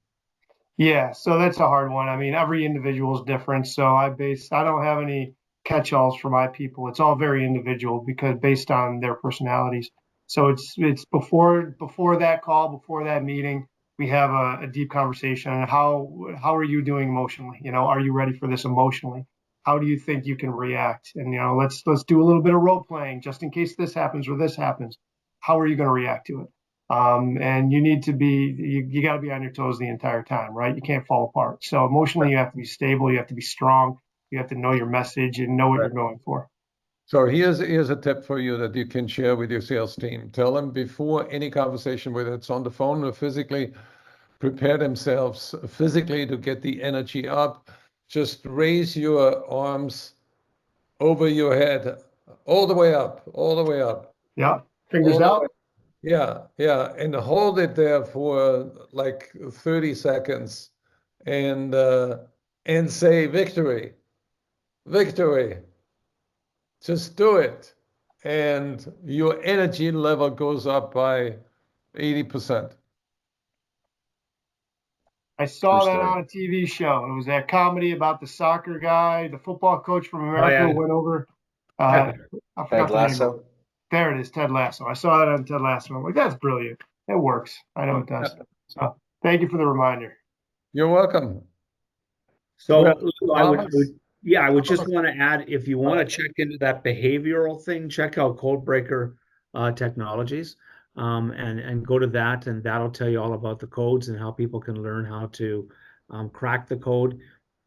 Yeah, so that's a hard one. I mean, every individual is different. So I don't have any catch-alls for my people. It's all very individual because based on their personalities. So it's before that call, before that meeting, we have a deep conversation on how are you doing emotionally? Are you ready for this emotionally? How do you think you can react? And let's do a little bit of role playing just in case this happens or this happens. How are you going to react to it? And you need to be you got to be on your toes the entire time, right? You can't fall apart. So emotionally, you have to be stable, you have to be strong, you have to know your message and know what Right. you're going for. So here's a tip for you that you can share with your sales team. Tell them before any conversation, whether it's on the phone or physically, prepare themselves physically to get the energy up. Just raise your arms over your head, all the way up, all the way up, Yeah, fingers all the way. out. Yeah, yeah, and hold it there for like 30 seconds and say victory, victory. Just do it. and your energy level goes up by 80%. I saw True that story. on a TV show. It was that comedy about the soccer guy, the football coach from America yeah. who went over. Ted. I Ted forgot the name of it. Lasso. There it is, Ted Lasso. I saw that on Ted Lasso. I'm like, that's brilliant. It works. I know it does. So thank you for the reminder. You're welcome. So Well, I would, Thomas, yeah, I would just want to add, if you want to check into that behavioral thing, check out Codebreaker Technologies, and go to that, and that'll tell you all about the codes and how people can learn how to crack the code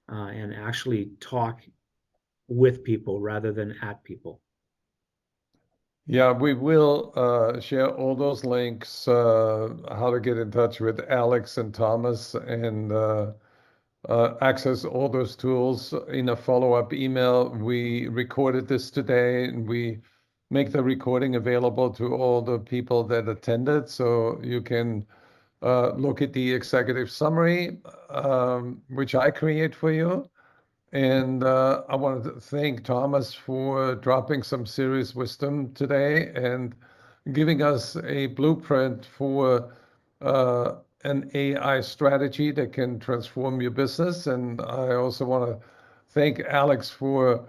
and actually talk with people rather than at people. yeah, we will share all those links, how to get in touch with Alex and Thomas, and access all those tools in a follow-up email. We recorded this today, and we make the recording available to all the people that attended, so you can look at the executive summary, which I create for you. And I wanted to thank Thomas for dropping some serious wisdom today and giving us a blueprint for an AI strategy that can transform your business. And I also want to thank Alex for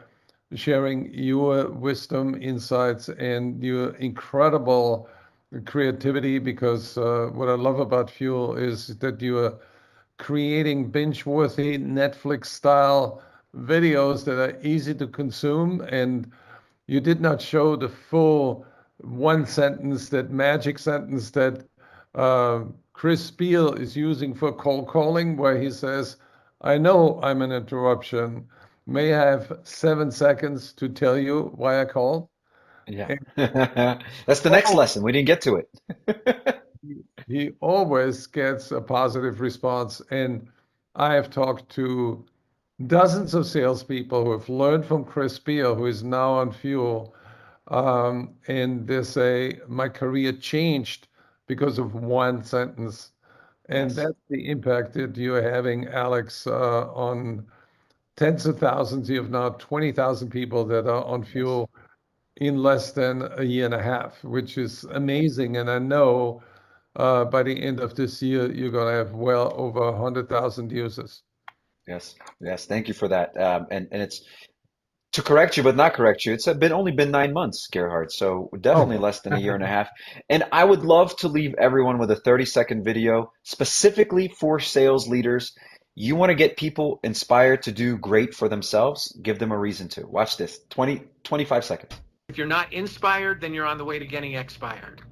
sharing your wisdom, insights, and your incredible creativity, because what I love about Fuel is that you are creating binge-worthy Netflix-style videos that are easy to consume, and you did not show the full one sentence, that magic sentence that Chris Spiel is using for cold calling, where he says, I know I'm an interruption. May I have 7 seconds to tell you why I called? Yeah. And That's the next lesson. We didn't get to it. he always gets a positive response. And I have talked to dozens of salespeople who have learned from Chris Beal, who is now on Fuel. And they say, my career changed because of one sentence. And Yes. that's the impact that you're having, Alex, on tens of thousands, if not 20,000 people that are on Yes. Fuel in less than a year and a half, which is amazing. And I know by the end of this year, you're going to have well over 100,000 users. Yes. Yes. Thank you for that. And it's to correct you, but not correct you. It's only been 9 months, Gerhard. So definitely Oh, less than a year and a half. And I would love to leave everyone with a 30-second video specifically for sales leaders. You want to get people inspired to do great for themselves? Give them a reason to. Watch this. 25 seconds. If you're not inspired, then you're on the way to getting expired.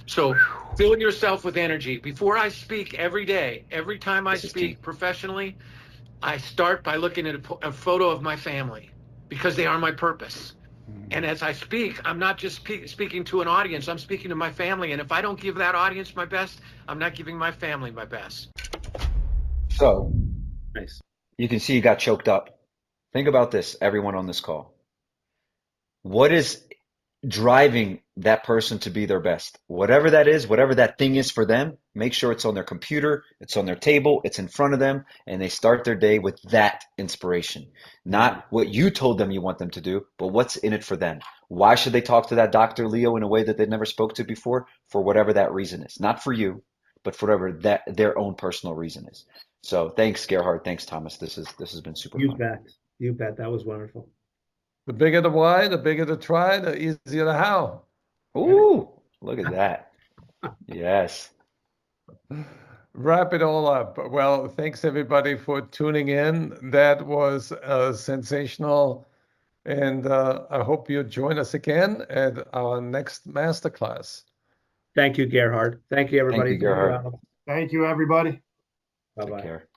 So fill yourself with energy. Before I speak every day, every time I This is key. speak professionally, I start by looking at a photo of my family because they are my purpose. And as I speak, I'm not just speaking to an audience, I'm speaking to my family. And if I don't give that audience my best, I'm not giving my family my best. So Nice. you can see you got choked up. Think about this, everyone on this call. What is driving that person to be their best? Whatever that is, whatever that thing is for them, make sure it's on their computer, it's on their table, it's in front of them, and they start their day with that inspiration. Not what you told them you want them to do, but what's in it for them. Why should they talk to that Dr. Leo in a way that they never spoke to before? For whatever that reason is. Not for you, but for whatever that their own personal reason is. So thanks, Gerhard. Thanks, Thomas. This has been super You fun. bet. You bet. That was wonderful. the bigger the why, the bigger the try, the easier the how. Ooh, look at that. Yes. Wrap it all up. Well, thanks everybody for tuning in. That was sensational. And I hope you join us again at our next masterclass. Thank you, Gerhard. Thank you, Thank everybody. you, Thank you, Gerhard. Alex. Thank you, everybody. Take Bye-bye. care.